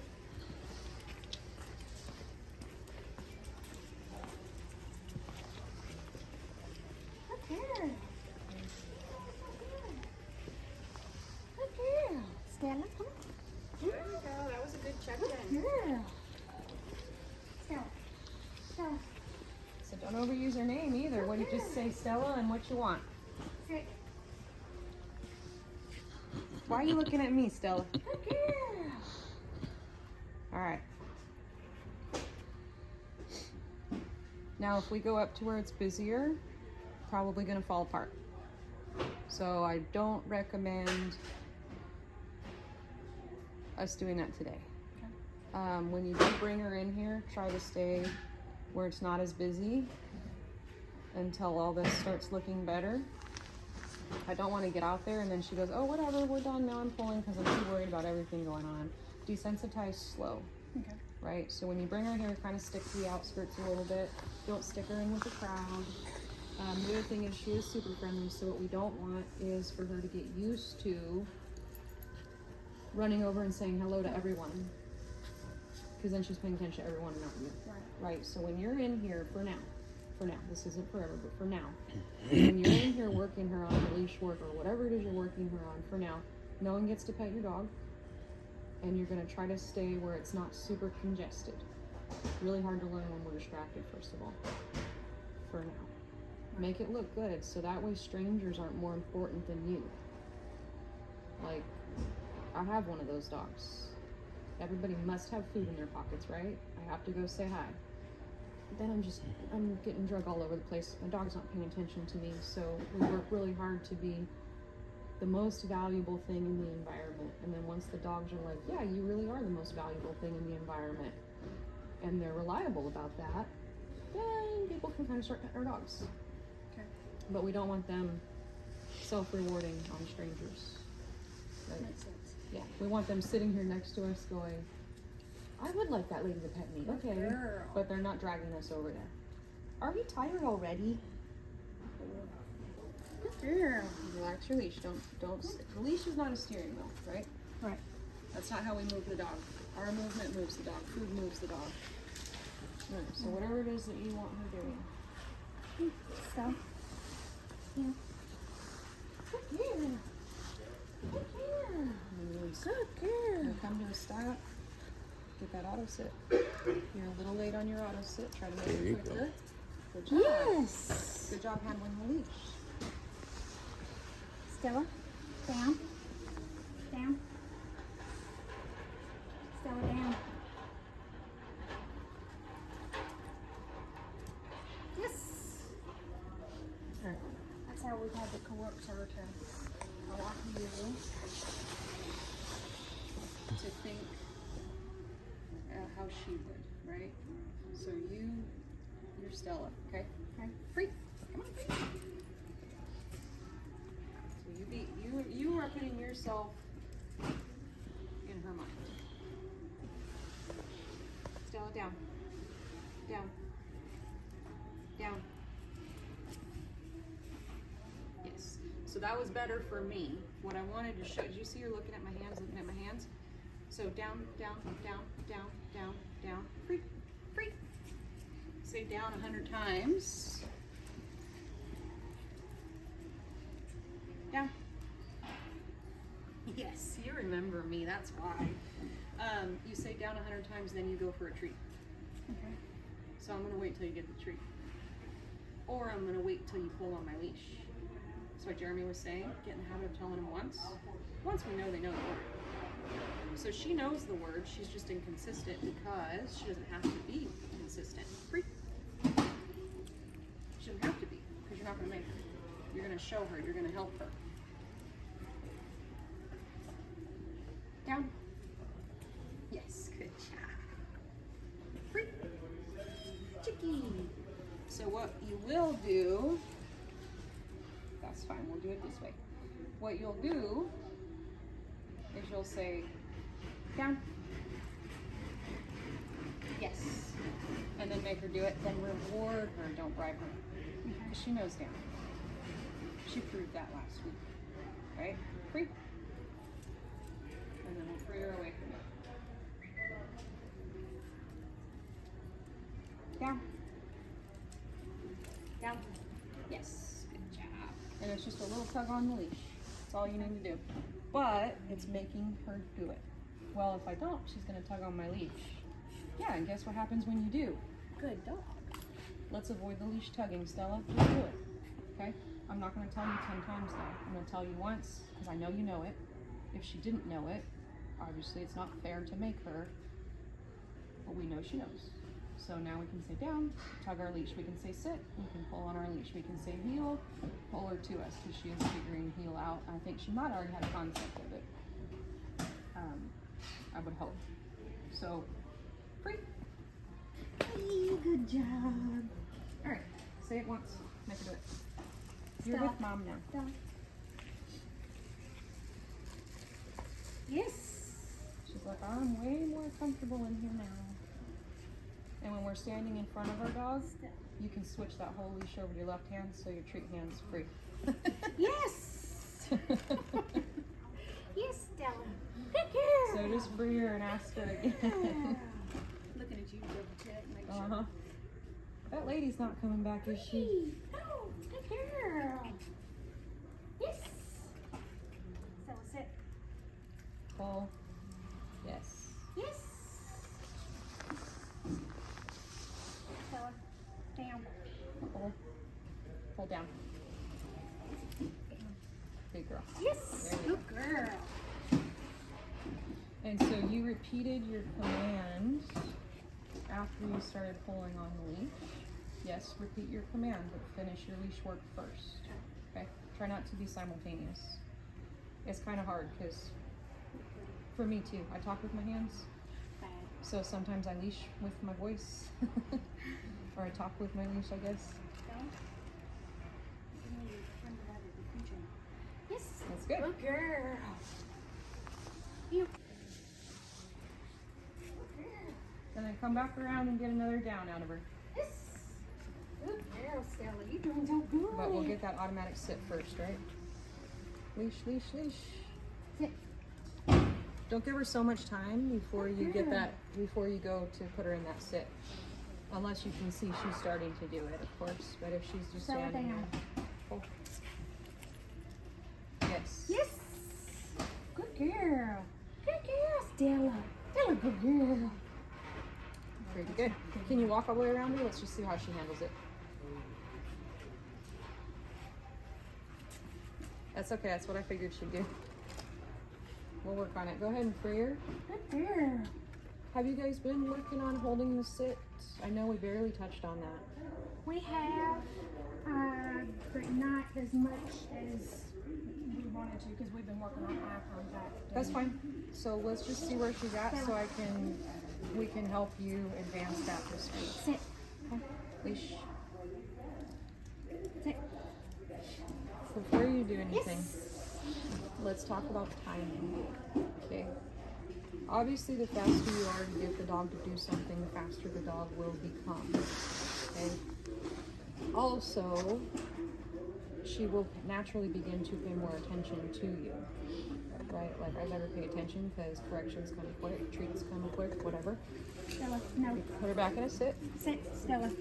Good girl. Good girl. Stella, come on. There we go. That was a good check Good girl. Stella. Stella. So don't overuse her name either. What do you just say, Stella, and what you want? Sit. Why are you looking at me, Stella? Good girl. All right. Now, if we go up to where it's busier, probably gonna fall apart. So I don't recommend us doing that today. When you do bring her in here, try to stay where it's not as busy until all this starts looking better. I don't want to get out there and then she goes, oh, whatever, we're done now, I'm pulling because I'm too worried about everything going on. Desensitize slow. Okay. Right? So when you bring her here, kind of stick to the outskirts a little bit. Don't stick her in with the crowd. The other thing is she is super friendly, so what we don't want is for her to get used to running over and saying hello to everyone. Because then she's paying attention to everyone and not you. Right? So when you're in here, for now, this isn't forever, but for now, when you're in here working her on her leash work or whatever it is you're working her on, for now, no one gets to pet your dog. And you're gonna try to stay where it's not super congested. Really hard to learn when we're distracted, first of all. For now. Make it look good, so that way strangers aren't more important than you. Like, I have one of those dogs. Everybody must have food in their pockets, right? I have to go say hi. Then I'm getting drug all over the place. My dog's not paying attention to me, so we work really hard to be the most valuable thing in the environment. And then once the dogs are like, yeah, you really are the most valuable thing in the environment, and they're reliable about that, then people can kind of start petting our dogs. Okay. But we don't want them self-rewarding on strangers. Right? Makes sense. Yeah, we want them sitting here next to us going, I would like that lady to pet me. Okay, girl. but they're not dragging us over there. Are you tired already? Good girl. Relax your leash. Don't. The leash is not a steering wheel, right? Right. That's not how we move the dog. Our movement moves the dog. Food moves the dog. All right, so whatever it is that you want her doing. So. Yeah. Good girl. Good girl. And then release. Good girl. We'll come to a stop. Get that auto sit. You're a little late on your auto sit. Try to make There you it go. quicker. Good job. Yes. Good job handling the leash. Stella, down. Down. Stella, down. Yes. All right. That's how we've had to coax her to walk you. To think how she would, right? So you're Stella, okay? Okay. Free. Come on, free. So you are putting yourself in her mind. Stella, down. Down. Down. Yes. So that was better for me. What I wanted to show, did you see her looking at my hands, looking at my hands? So down, down, down, down, down, down, free, free. Say down 100 times. Down. Yes, you remember me, that's why. You say down 100 times, then you go for a treat. Okay. So I'm gonna wait till you get the treat. Or I'm gonna wait till you pull on my leash. That's what Jeremy was saying, get in the habit of telling him once. Once we know they know the word. So she knows the word, she's just inconsistent because she doesn't have to be consistent. Free. She doesn't have to be, because you're not gonna make her. You're gonna show her, you're gonna help her. Down. Yes, good job. Free. Chicky. So what you will do, that's fine, we'll do it this way. What you'll do is you'll say, down. Yes. And then make her do it, then reward her, don't bribe her. Because she knows down. She proved that last week. Right? Free. And then we'll free her away from it. Down. Down. Yes. Good job. And it's just a little tug on the leash. That's all you need to do. But it's making her do it. Well, if I don't, she's going to tug on my leash. Yeah, and guess what happens when you do? Good dog. Let's avoid the leash tugging, Stella. Just do it. Okay? I'm not going to tell you 10 times though. I'm going to tell you once because I know you know it. If she didn't know it, obviously it's not fair to make her, but we know she knows. So now we can say down, tug our leash. We can say sit, we can pull on our leash. We can say heel, pull her to us because she is figuring heel out. I think she might already have a concept of it. I would hope. So, free. Hey, good job. All right, say it once. Make her do it. You're Stop. with mom now. Stop. Yes. She's like, I'm way more comfortable in here now. And when we're standing in front of our dog, you can switch that whole leash over to your left hand so your treat hand's free. Yes. Yes, Stella. Good girl. So just free her and ask her again. Looking at you, double check, make sure. Uh-huh. That lady's not coming back, is she? No, good girl. Yes. Stella, sit. Pull. Yes. Yes. Stella, down. Pull. Pull down. Good girl. Yes. There we Good girl. And so you repeated your command after you started pulling on the leash. Yes, repeat your command, but finish your leash work first. Okay? Try not to be simultaneous. It's kind of hard because for me too, I talk with my hands. Bad. So sometimes I leash with my voice. Or I talk with my leash, I guess. Stella. Yes. That's good. Good girl. You. And then come back around and get another down out of her. Yes. Good girl, Stella. You're doing so good. But we'll get that automatic sit first, right? Leash, leash, leash. Sit. Don't give her so much time before you get that, before you go to put her in that sit. Unless you can see she's starting to do it, of course. But if she's just Settle standing down. there. Pull. Yes. Yes. Good girl. Good girl, Stella. Stella, good girl. Pretty good. Can you walk all the way around her? Let's just see how she handles it. That's okay. That's what I figured she'd do. We'll work on it. Go ahead and free her. Good girl. Have you guys been working on holding the sit? I know we barely touched on that. We have, but not as much as we wanted to because we've been working on eye contact. That's fine. So let's just see where she's at so we can help you advance that this week. Sit. Leash. Sit. Before you do anything, Yes. let's talk about timing. Okay. Obviously, the faster you are to get the dog to do something, the faster the dog will become. Okay. Also, she will naturally begin to pay more attention to you. Right? Like, I better pay attention because corrections come quick, treats come quick, whatever. Stella, no. Put her back in a sit. Sit, Stella.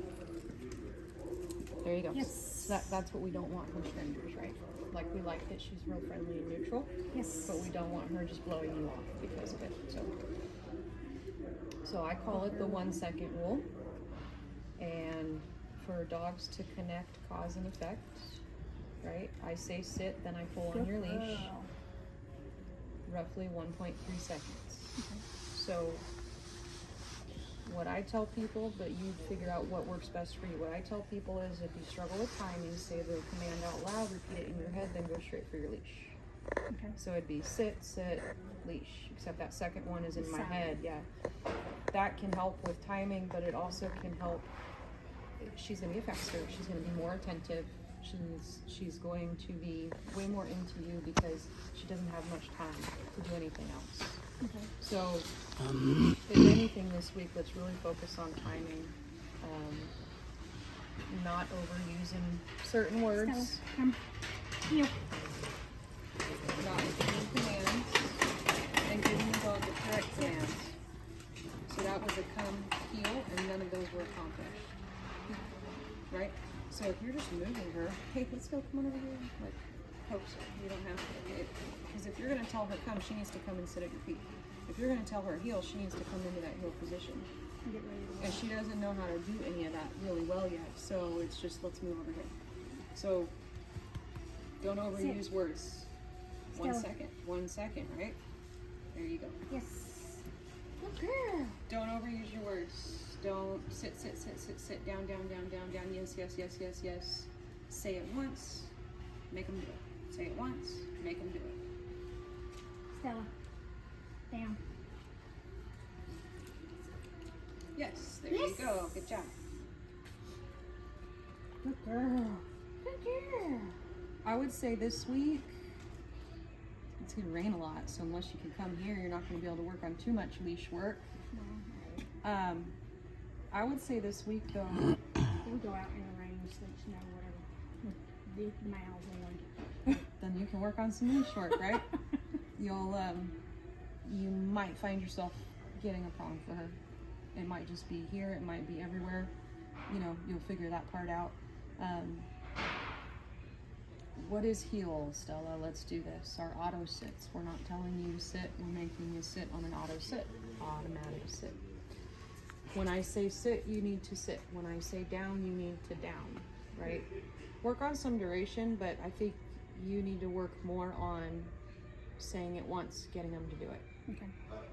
There you go. Yes. So that's what we don't want from strangers, right? Like, we like that she's real friendly and neutral, Yes. but we don't want her just blowing you off because of it. So I call it the 1 second rule. And for dogs to connect cause and effect, right? I say sit, then I pull on your leash. Girl. Roughly 1.3 seconds. So what I tell people, but you figure out what works best for you. What I tell people is if you struggle with timing, say the command out loud, repeat it in your head, then go straight for your leash. Okay. So it'd be sit, leash, except that second one is in my Silent. head, yeah. That can help with timing, but it also can help, she's gonna be faster, she's gonna be more attentive, she's going to be way more into you because she doesn't have much time to do anything else. Okay. So, if anything this week, let's really focus on timing, not overusing certain Stella, words, come. Heel. not giving commands, and giving the dog the correct commands. So that was a come, heel, and none of those were accomplished. Right? So if you're just moving her, hey, let's go, come on over here, like, coax her. You don't have to. Because if you're going to tell her come, she needs to come and sit at your feet. If you're going to tell her heel, she needs to come into that heel position. Get ready to And she doesn't know how to do any of that really well yet. So it's just, let's move over here. So don't overuse words. 1 Stella. second. 1 second, right? There you go. Yes. Good girl. Don't overuse your words. Don't sit, down, yes, yes. Say it once, make them do it. Say it once, make them do it. Stella. Down. Yes, there Yes. you go. Good job. Good girl. Good girl. I would say this week, it's going to rain a lot, so unless you can come here, you're not going to be able to work on too much leash work. I would say this week, though, We go out in the rain, sleet, snow, whatever, with the mouths on. then you can work on some leash work, right? You'll, you might find yourself getting a prong for her. It might just be here, it might be everywhere. You know, you'll figure that part out. What is heel, Stella? Let's do this. Our auto sits. We're not telling you to sit, we're making you sit on an auto sit. Automatic sit. When I say sit, you need to sit. When I say down, you need to down, right? Work on some duration, but I think you need to work more on saying it once, getting them to do it. Okay.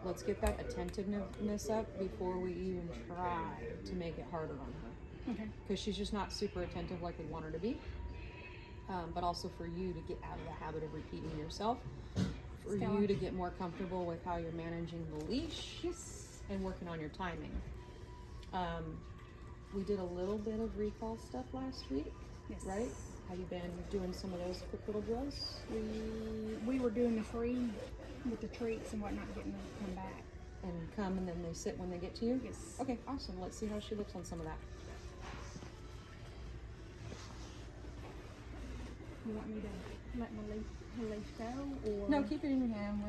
Let's get that attentiveness up before we even try to make it harder on her. Okay. Because she's just not super attentive like we want her to be. But also for you to get out of the habit of repeating yourself. For Stella. you to get more comfortable with how you're managing the leash. Yes. And working on your timing. We did a little bit of recall stuff last week, Yes. right? Have you been doing some of those quick little drills? We were doing the free with the treats and whatnot, getting them to come back. And come and then they sit when they get to you? Yes. Okay, awesome. Let's see how she looks on some of that. You want me to let my leaf go, or No, keep it in your hand.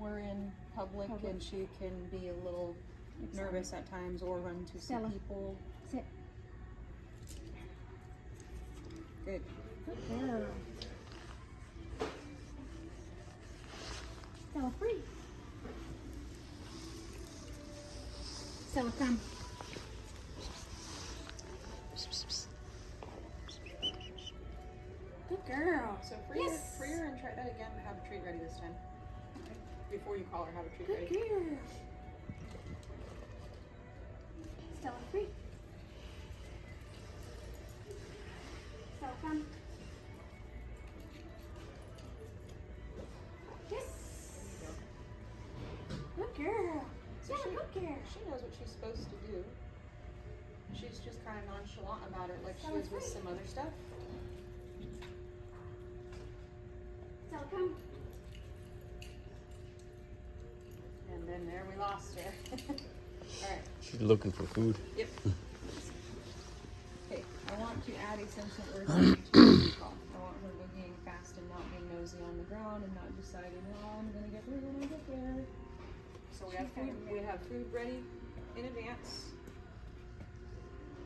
We're in public and she can be a little nervous at times or run to see Stella. people. Sit. Good. Good girl. Stella, free. Stella, come. girl. So free her and try that again, but have a treat ready this time. Before you call her, have a treat ready. Good girl. Stella, free. Stella, come. Yes. Good girl. So Yeah, good girl. she knows what she's supposed to do. She's just kind of nonchalant about it, like she is with some other stuff. Stella, come. And then there we lost her. All right. She's looking for food. Yep. Okay, I want to add a sense of urgency to the recall. I want her boogieing fast and not being nosy on the ground and not deciding, oh, I'm gonna get there when I get there. So we have food. We have food ready in advance.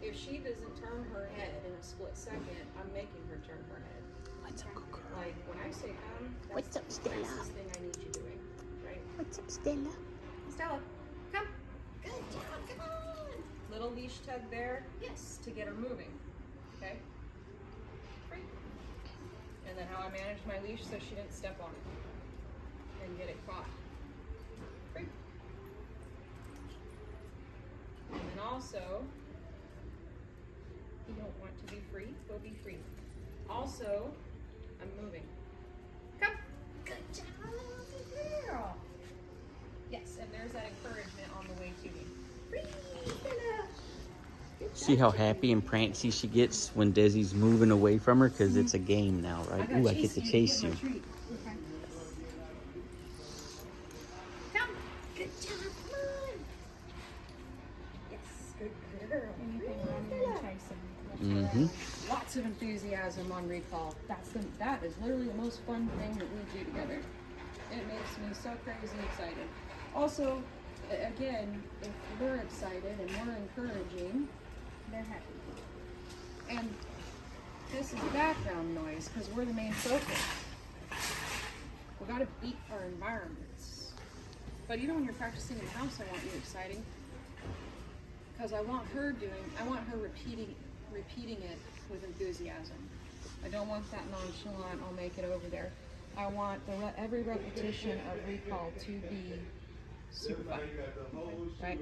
If she doesn't turn her head in a split second, I'm making her turn her head. What's up, girl? Like when I say come, that's What's up, Stella? the fastest thing I need you doing, right? What's up, Stella? Stella, come. Good job, come on. Little leash tug there, yes, to get her moving. Okay? Free. And then how I managed my leash so she didn't step on it and get it caught. Free. And then also, you don't want to be free, go be free. Also, I'm moving. Come. Good job, good girl. Yes, and there's that encouragement on the way to me. Free, Stella. Good See job. how happy and prancy she gets when Desi's moving away from her? Because it's a game now, right? Ooh, I get to chase you. Okay. Come. Good job, come on. Yes, good girl. Anything running and chasing. Mm-hmm. Lots of enthusiasm on recall. That is literally the most fun thing that we do together. It makes me so crazy excited. Also, again, if we're excited and we're encouraging, They're happy. and this is background noise because we're the main focus. We gotta beat our environments. But even when you're practicing in the house, I want you exciting. Because I want her repeating it with enthusiasm. I don't want that nonchalant, I'll make it over there. I want every repetition of recall to be super fun, right?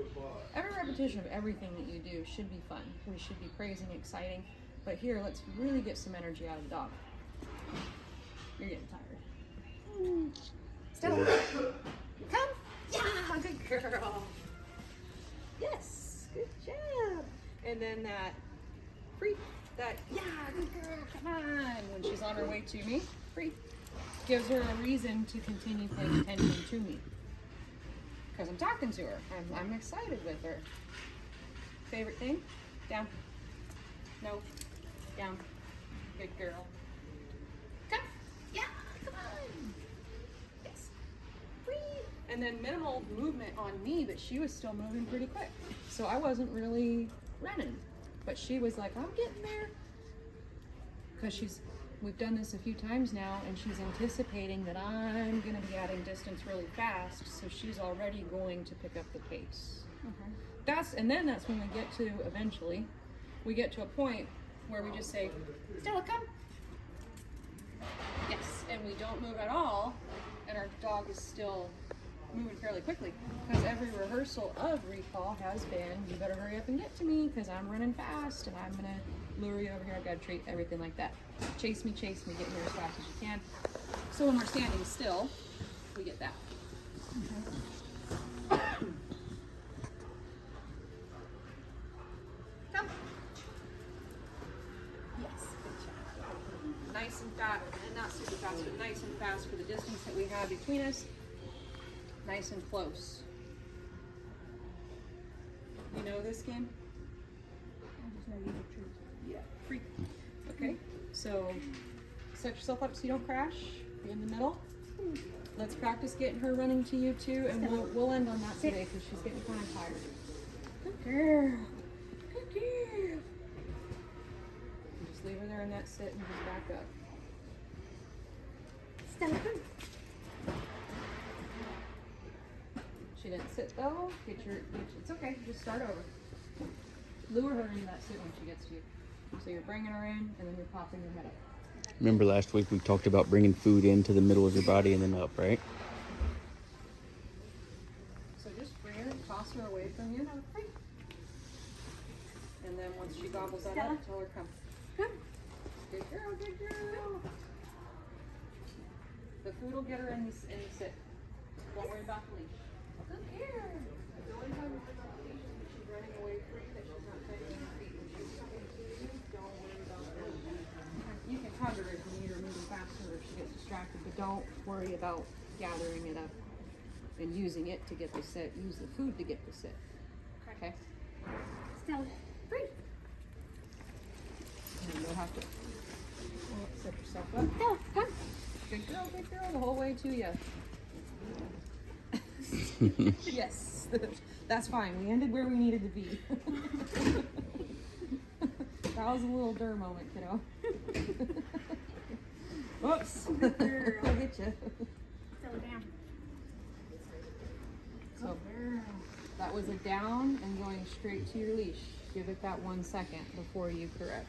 Every repetition of everything that you do should be fun. We should be praising, exciting. But here, let's really get some energy out of the dog. You're getting tired. Stella, come. Yeah, good girl. Yes, good job. And then that free, yeah, good girl, come on. When she's on her way to me, free. Gives her a reason to continue paying attention to me. Because I'm talking to her. I'm excited with her. Favorite thing? Down. No. Down. Good girl. Come. Yeah, come on. Yes. Free. And then minimal movement on me, but she was still moving pretty quick. So I wasn't really running. But she was like, I'm getting there. Because we've done this a few times now, and she's anticipating that I'm going to be adding distance really fast, so she's already going to pick up the pace. Okay. And then that's when we get to, eventually, we get to a point where we just say, Stella, come. Yes, and we don't move at all, and our dog is still moving fairly quickly, because every rehearsal of recall has been, you better hurry up and get to me, because I'm running fast, and I'm going to lure you over here, I've got a treat, everything like that. Chase me, get here as fast as you can. So when we're standing still, we get that. Okay. Come. Yes, good job. Nice and fast, and not super fast, but nice and fast for the distance that we have between us. Nice and close. You know this game? I just know you the truth. Yeah. Free. Okay. So set yourself up so you don't crash. Be in the middle. Let's practice getting her running to you too, and we'll end on that today because she's getting kind of tired. Good girl. Good girl. Just leave her there in that sit and just back up. Stella, come. She didn't sit though. It's okay. Just start over. Lure her into that sit when she gets to you. So you're bringing her in, and then you're popping your head up. Remember last week we talked about bringing food into the middle of your body and then up, right? So just bring her, toss her away from you. And then once she gobbles that up, tell her come. Come. Good girl, good girl. The food will get her in the sit. Don't worry about the leash. Good girl. The only time you worry about the leash is when she's running away from you, that she's not fighting her feet. When she's coming to you, don't worry about the leash. You can hug her if you need her moving faster or if she gets distracted, but don't worry about gathering it up and using it to get the sit. Use the food to get the sit. Okay? Stella, free. And you'll have to set yourself up. Stella, come. Good girl, the whole way to you. Yes, that's fine. We ended where we needed to be. That was a little Durr moment, kiddo. Whoops. Good girl. I'll get you. Stella, down. So that was a down and going straight to your leash. Give it that 1 second before you correct.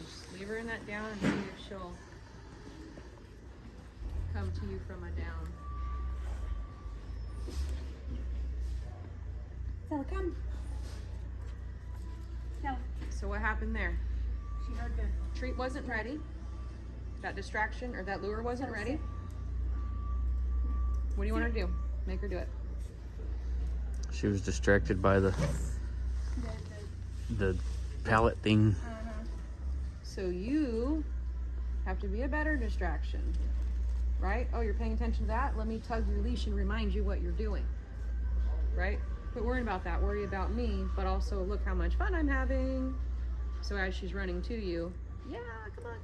Just leave her in that down and see if she'll come to you from a down. Stella, come. Stella, So what happened there? she heard the Treat wasn't ready. That distraction or that lure wasn't ready. What do you want her to do? Make her do it. She was distracted by the pallet thing. So you have to be a better distraction, right? Oh, you're paying attention to that? Let me tug your leash and remind you what you're doing, right? Quit worrying about that. Worry about me, but also look how much fun I'm having. So as she's running to you, yeah, come on,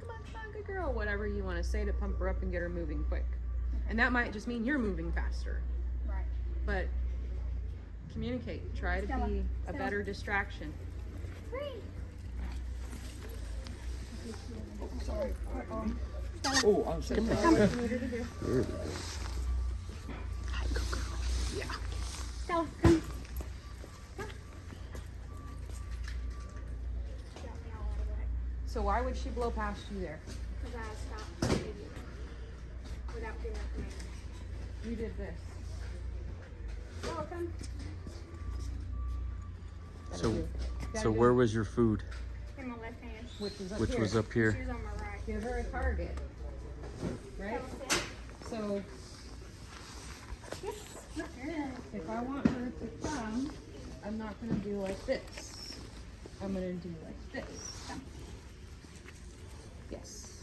good girl. Whatever you want to say to pump her up and get her moving quick. And that might just mean you're moving faster. right. But communicate. Try to Stella, be a Stella. better distraction. Free. Sorry. Stella, Oh, I'm sorry. Stella, come. Come. Got me all out of whack. So why would she blow past you there? Because I stopped the video without giving her command. You did this. Stella, come. So where was your food? In my left hand. Which was up Which here. was up here. She's on my right. Give her a target. Right? Stella, sit. So Yes. Good girl. if I want her to come, I'm not gonna do like this. I'm gonna do like this. Yes.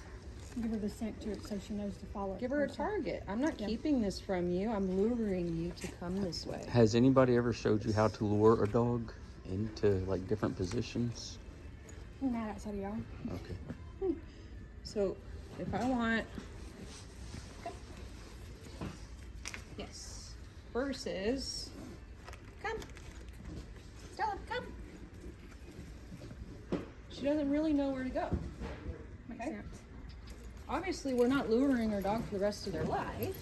Give her the scent to it so she knows to follow it. Give her a target. I'm not keeping this from you. I'm luring you to come this way. Has anybody ever showed you how to lure a dog into like different positions? Not outside of y'all. Okay. So if I want, yes, versus, come, Stella, come. She doesn't really know where to go. Makes Okay. sense. Obviously, we're not luring our dog for the rest of their life,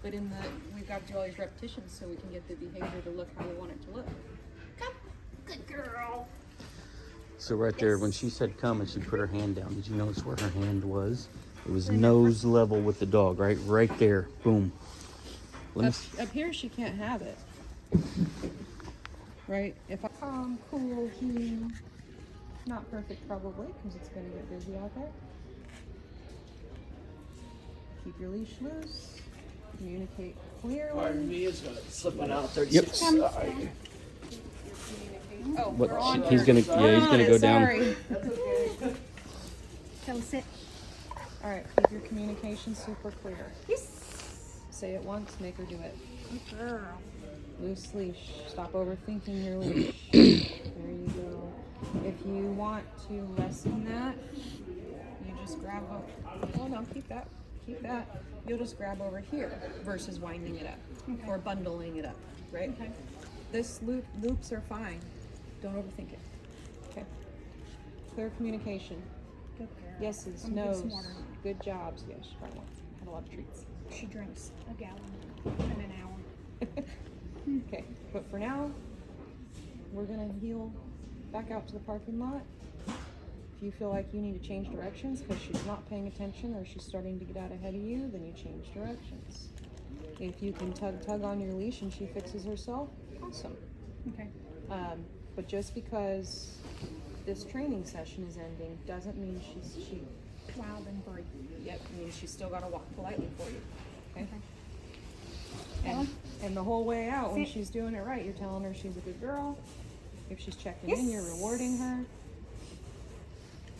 but we've got to do all these repetitions so we can get the behavior to look how we want it to look. Come, good girl. So right there, when she said come and she put her hand down, did you notice where her hand was? It was nose level with the dog, right? Right there. Boom. Let me Up here, she can't have it. Right? If I calm, cool, keen, not perfect probably, because it's going to get busy out there. Keep your leash loose. Communicate clearly. Pardon me, it's slipping out 36. Yep. Sorry. Oh, What- we're on. he's gonna- yeah, he's gonna go down. Sorry. Stella, sit. All right, keep your communication super clear. Yes. Say it once, make her do it. Good girl. Loose leash. Stop overthinking your leash. There you go. If you want to lessen that, you just grab over. Hold on, keep that. Keep that. You'll just grab over here versus winding it up or bundling it up, right? Okay. This loops are fine. Don't overthink it. Okay. Clear communication. Good girl. Yeses, I'm getting nos. smarter. Good jobs. Yes, she probably won't have a lot of treats. She drinks a gallon in an hour. Okay, but for now, we're gonna heel back out to the parking lot. If you feel like you need to change directions because she's not paying attention or she's starting to get out ahead of you, then you change directions. If you can tug on your leash and she fixes herself, awesome. Okay. But just because this training session is ending doesn't mean she Wild and free. Yep, means she's still got to walk politely for you. Okay. Stella? And the whole way out, when Sit. she's doing it right, you're telling her she's a good girl. If she's checking Yes. in, you're rewarding her.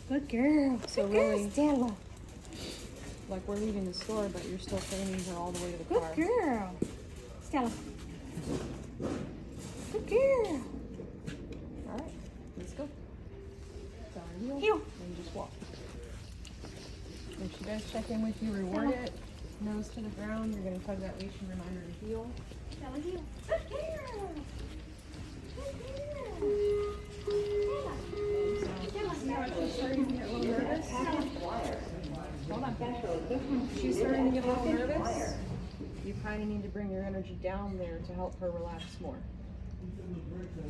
Good girl. So Good really- girl, Stella. Like we're leaving the store, but you're still training her all the way to the Good car. girl. Stella. Good girl. All right, let's go. Tell her heel, Heel. and just walk. If she does check in with you, reward it. Nose to the ground. You're gonna tug that leash and remind her to heel. Stella, heel. Good girl. Good girl. Stella. She's starting to get a little nervous. Hold on. She's starting to get a little nervous. You kind of need to bring your energy down there to help her relax more.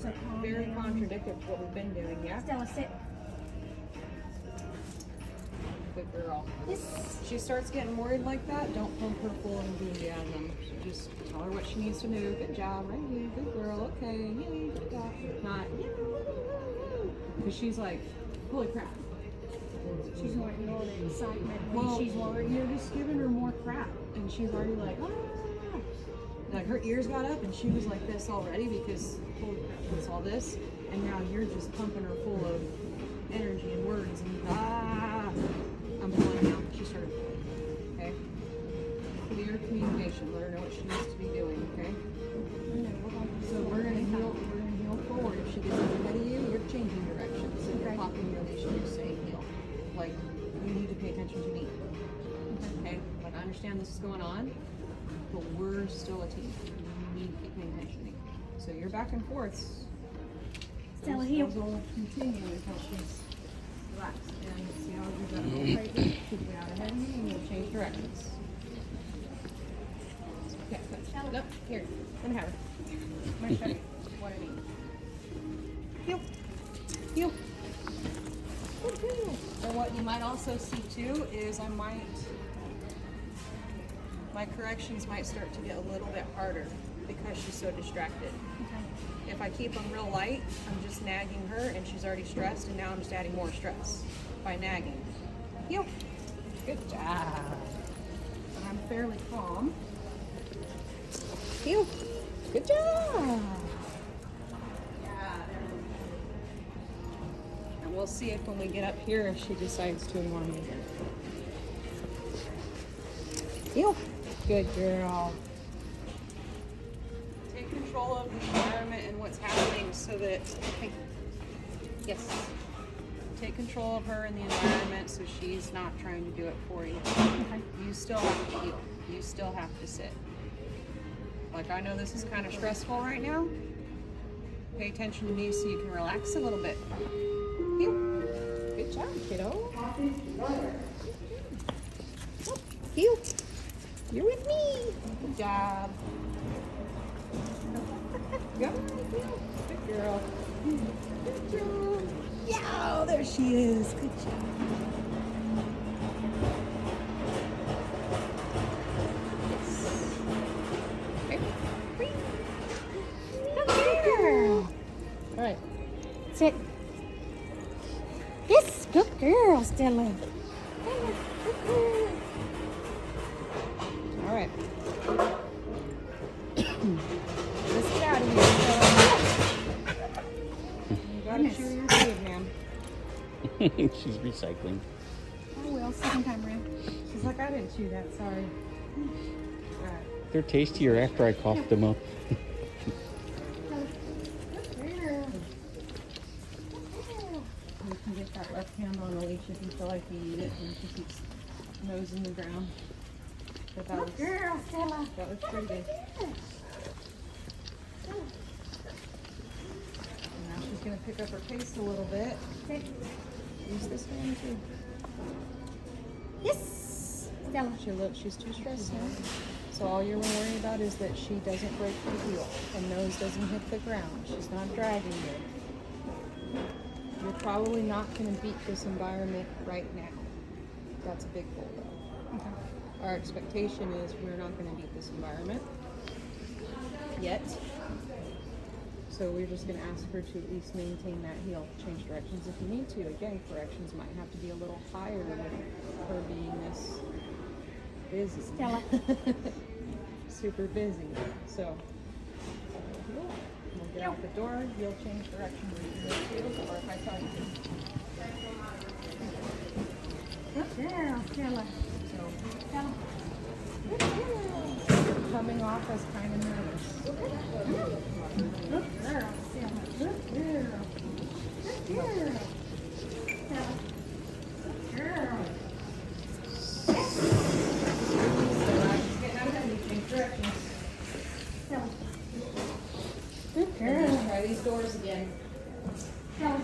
So Very contradictory to what we've been doing, yeah? Stella, sit. Good girl. Yes. She starts getting worried like that, don't pump her full of enthusiasm. Just tell her what she needs to do. Good job, right here. Good girl. Okay. Yay. Good job. Not, because she's like, holy crap. She's wanting more the excitement when Well, she's worried. you're just giving her more crap, and she's already like, ah. Like her ears got up, and she was like this already because holy crap, what's all this? And now you're just pumping her full of energy and words and I'm pulling now. She started pulling. Okay. Clear communication. Let her know what she needs to be doing. Okay. So we're gonna heel. We're gonna heel forward. If she gets up ahead of you, you're changing directions. So you're Okay. popping your leash and you're saying heel. Like you need to pay attention to me. Okay. Like I understand this is going on, but we're still a team. You need to keep paying attention to me. So you're back and forths. Stella, Those heel. will continue until she's relaxed. And see how you've got a little crazy. Keep it out ahead of you and you'll change directions. Okay, good. Look, here. Let me have her. I'm going to show you what I mean. Heel. Heel. Good, good. And what you might also see too is my corrections might start to get a little bit harder because she's so distracted. Okay. If I keep them real light, I'm just nagging her and she's already stressed and now I'm just adding more stress by nagging. Heel. Good job. And I'm fairly calm. Heel. Good job. Yeah, there we go. And we'll see if when we get up here if she decides to ignore me again. Heel. Good girl. Take control of the environment and what's happening so that, hey, yes, take control of her and the environment so she's not trying to do it for you. Okay. You still have to heel. You still have to sit. Like I know this is kind of stressful right now. Pay attention to me so you can relax a little bit. Heel. Good job, kiddo. Heel. You're with me. Good job. Go. Good girl. Good job. Yeah, there she is. Good job. Okay. Good girl. All right. Sit. Yes, good girl, Stella. Good girl. All right. Let's get out of here. You gotta chew your food, ma'am. She's recycling. Oh well, second time around. She's like, I didn't chew that. Sorry. All right. They're tastier after I coughed them up. Good girl. You can get that left hand on the leash if you feel like you need it, and she keeps nose in the ground. But that was, Good girl, Stella. that was pretty good. And now she's gonna pick up her pace a little bit. Sit. Use this hand too. Yes, Stella. She's too stressed now. So all you're worried about is that she doesn't break her heel and nose doesn't hit the ground. She's not dragging you. You're probably not going to beat this environment right now. That's a big goal, though. Okay. Our expectation is we're not going to beat this environment yet. So we're just going to ask her to at least maintain that heel. Change directions if you need to. Again, corrections might have to be a little higher with her being this busy. Stella. Super busy. So we'll get out the door. You'll change directions if you need to, or if I tell you to. Good girl, Stella. So Stella. Good girl. coming off as kind of nervous. Good girl, Stella. Good girl. Good girl. Stella. Good girl. Getting out ahead, you change directions. Stella. Good Let's girl. try these doors again. Stella.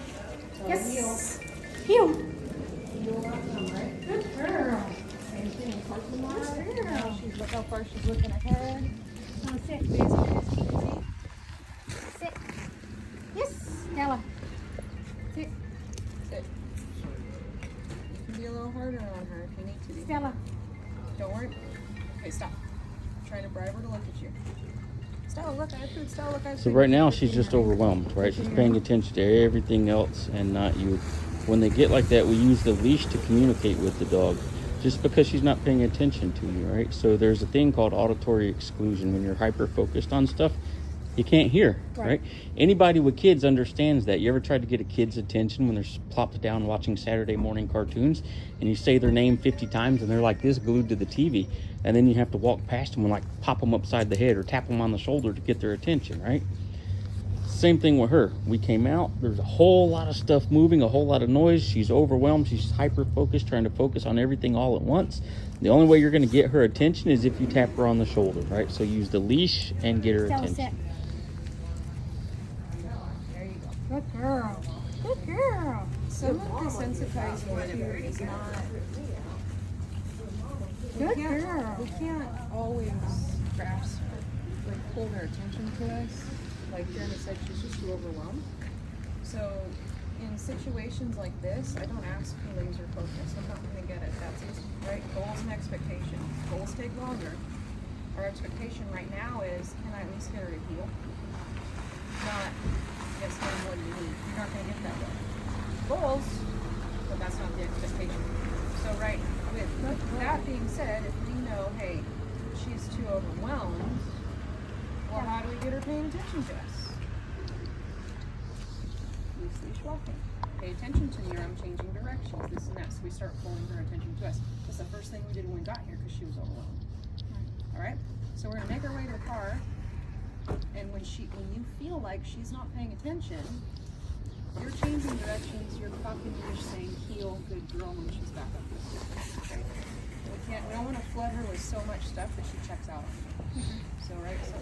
So Yes. Heel. Heel outcome, right? Good girl. Same thing, parking lot. Good girl. Now look how far she's looking ahead. Oh, sit. Busy, busy, busy. Sit. Yes, Stella. Sit. Sit. You can be a little harder on her if you need to be. Stella. Don't worry. Okay, stop. I'm trying to bribe her to look at you. Stella, look, I have food. Stella, look, I have So food. right now she's just overwhelmed, right? She's paying attention to everything else and not you. When they get like that, we use the leash to communicate with the dog, just because she's not paying attention to you, right? So there's a thing called auditory exclusion. When you're hyper focused on stuff, you can't hear, right? Anybody with kids understands that. You ever tried to get a kid's attention when they're plopped down watching Saturday morning cartoons and you say their name 50 times and they're like this glued to the TV, and then you have to walk past them and like pop them upside the head or tap them on the shoulder to get their attention, right? Same thing with her. We came out, there's a whole lot of stuff moving, a whole lot of noise. She's overwhelmed, she's hyper focused, trying to focus on everything all at once. The only way you're going to get her attention is if you tap her on the shoulder, right? So use the leash and get her Stella, attention. sit. There you go. Good girl. Good girl. Some of desensitizing maneuver is not. Good girl. We can't always grasp her, like pull their attention to us. Like Jeremy said, she's just too overwhelmed. So in situations like this, I don't ask for laser focus. I'm not going to get it. That's easy, right? Goals and expectations. Goals take longer. Our expectation right now is, can I at least get her to heal? Not, yes, ma'am, what do you need? You're not going to get that way. Goals, but that's not the expectation. So right, with that being said, if we know, hey, she's too overwhelmed, well, how do we get her paying attention to us? Loose leash walking. Pay attention to me or I'm changing directions, this and that. So we start pulling her attention to us. That's the first thing we did when we got here because she was overwhelmed. All right? So we're gonna make our way to the car, and when you feel like she's not paying attention, you're changing directions, you're talking to her saying, heel, good girl, when she's back up. Okay? We don't want to flood her with so much stuff that she checks out on you. So, right, so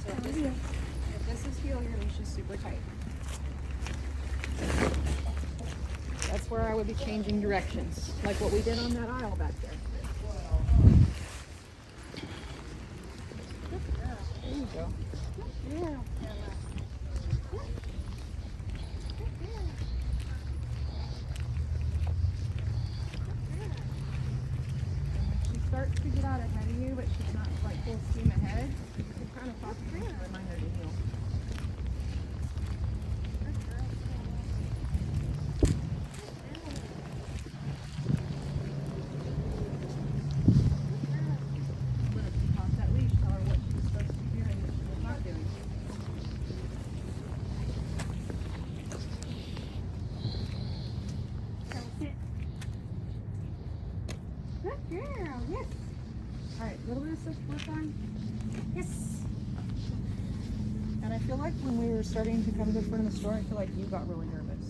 if this is heel, your leash is super tight. That's where I would be changing directions, like what we did on that aisle back there. There you go. Yeah. She starts to get out ahead of you, but she's not like full steam ahead. You can kind of talk to her to remind her to heel. But if you pop that leash, tell her what she's supposed to be doing, what she's not doing. Good girl. Yes. All right, little bit of switch more time. Yes. And I feel like when we were starting to come to the front of the store, I feel like you got really nervous.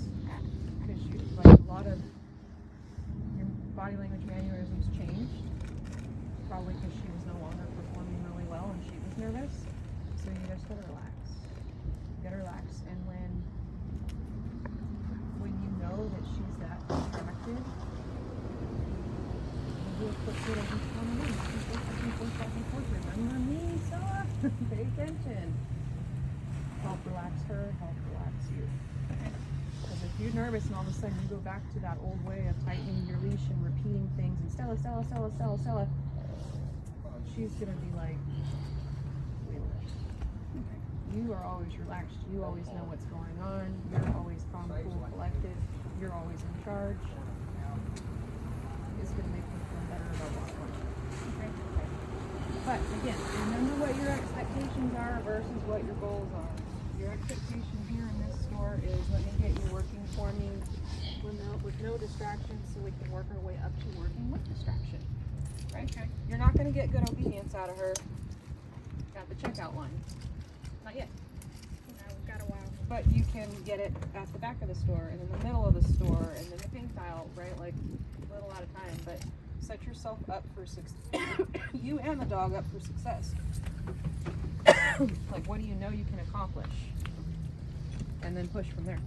Because you, like, a lot of your body language mannerisms changed. Probably because she was no longer performing really well and she was nervous. So you just gotta relax. You gotta relax. And when you know that she's that distracted, do a quick little back and forth. Remember me, Stella? Pay attention. Help relax her, help relax you. Okay. So if you're nervous and all of a sudden you go back to that old way of tightening your leash and repeating things and Stella, Stella, Stella, Stella, Stella, she's gonna be like, wait a minute. You are always relaxed. You always know what's going on. You're always calm, cool, collected. You're always in charge. It's gonna make me feel better about what's going on. Okay. But again, remember what your expectations are versus what your goals are. Your expectation here in this store is let me get you working for me with no distractions so we can work our way up to working with distraction. Right? Okay. You're not going to get good obedience out of her at the checkout line. Not yet. No, we've got a while. But you can get it at the back of the store and in the middle of the store and in the pink aisle, right? Like a little at a time. But set yourself up for success. You and the dog up for success. Like, what do you know you can accomplish? And then push from there.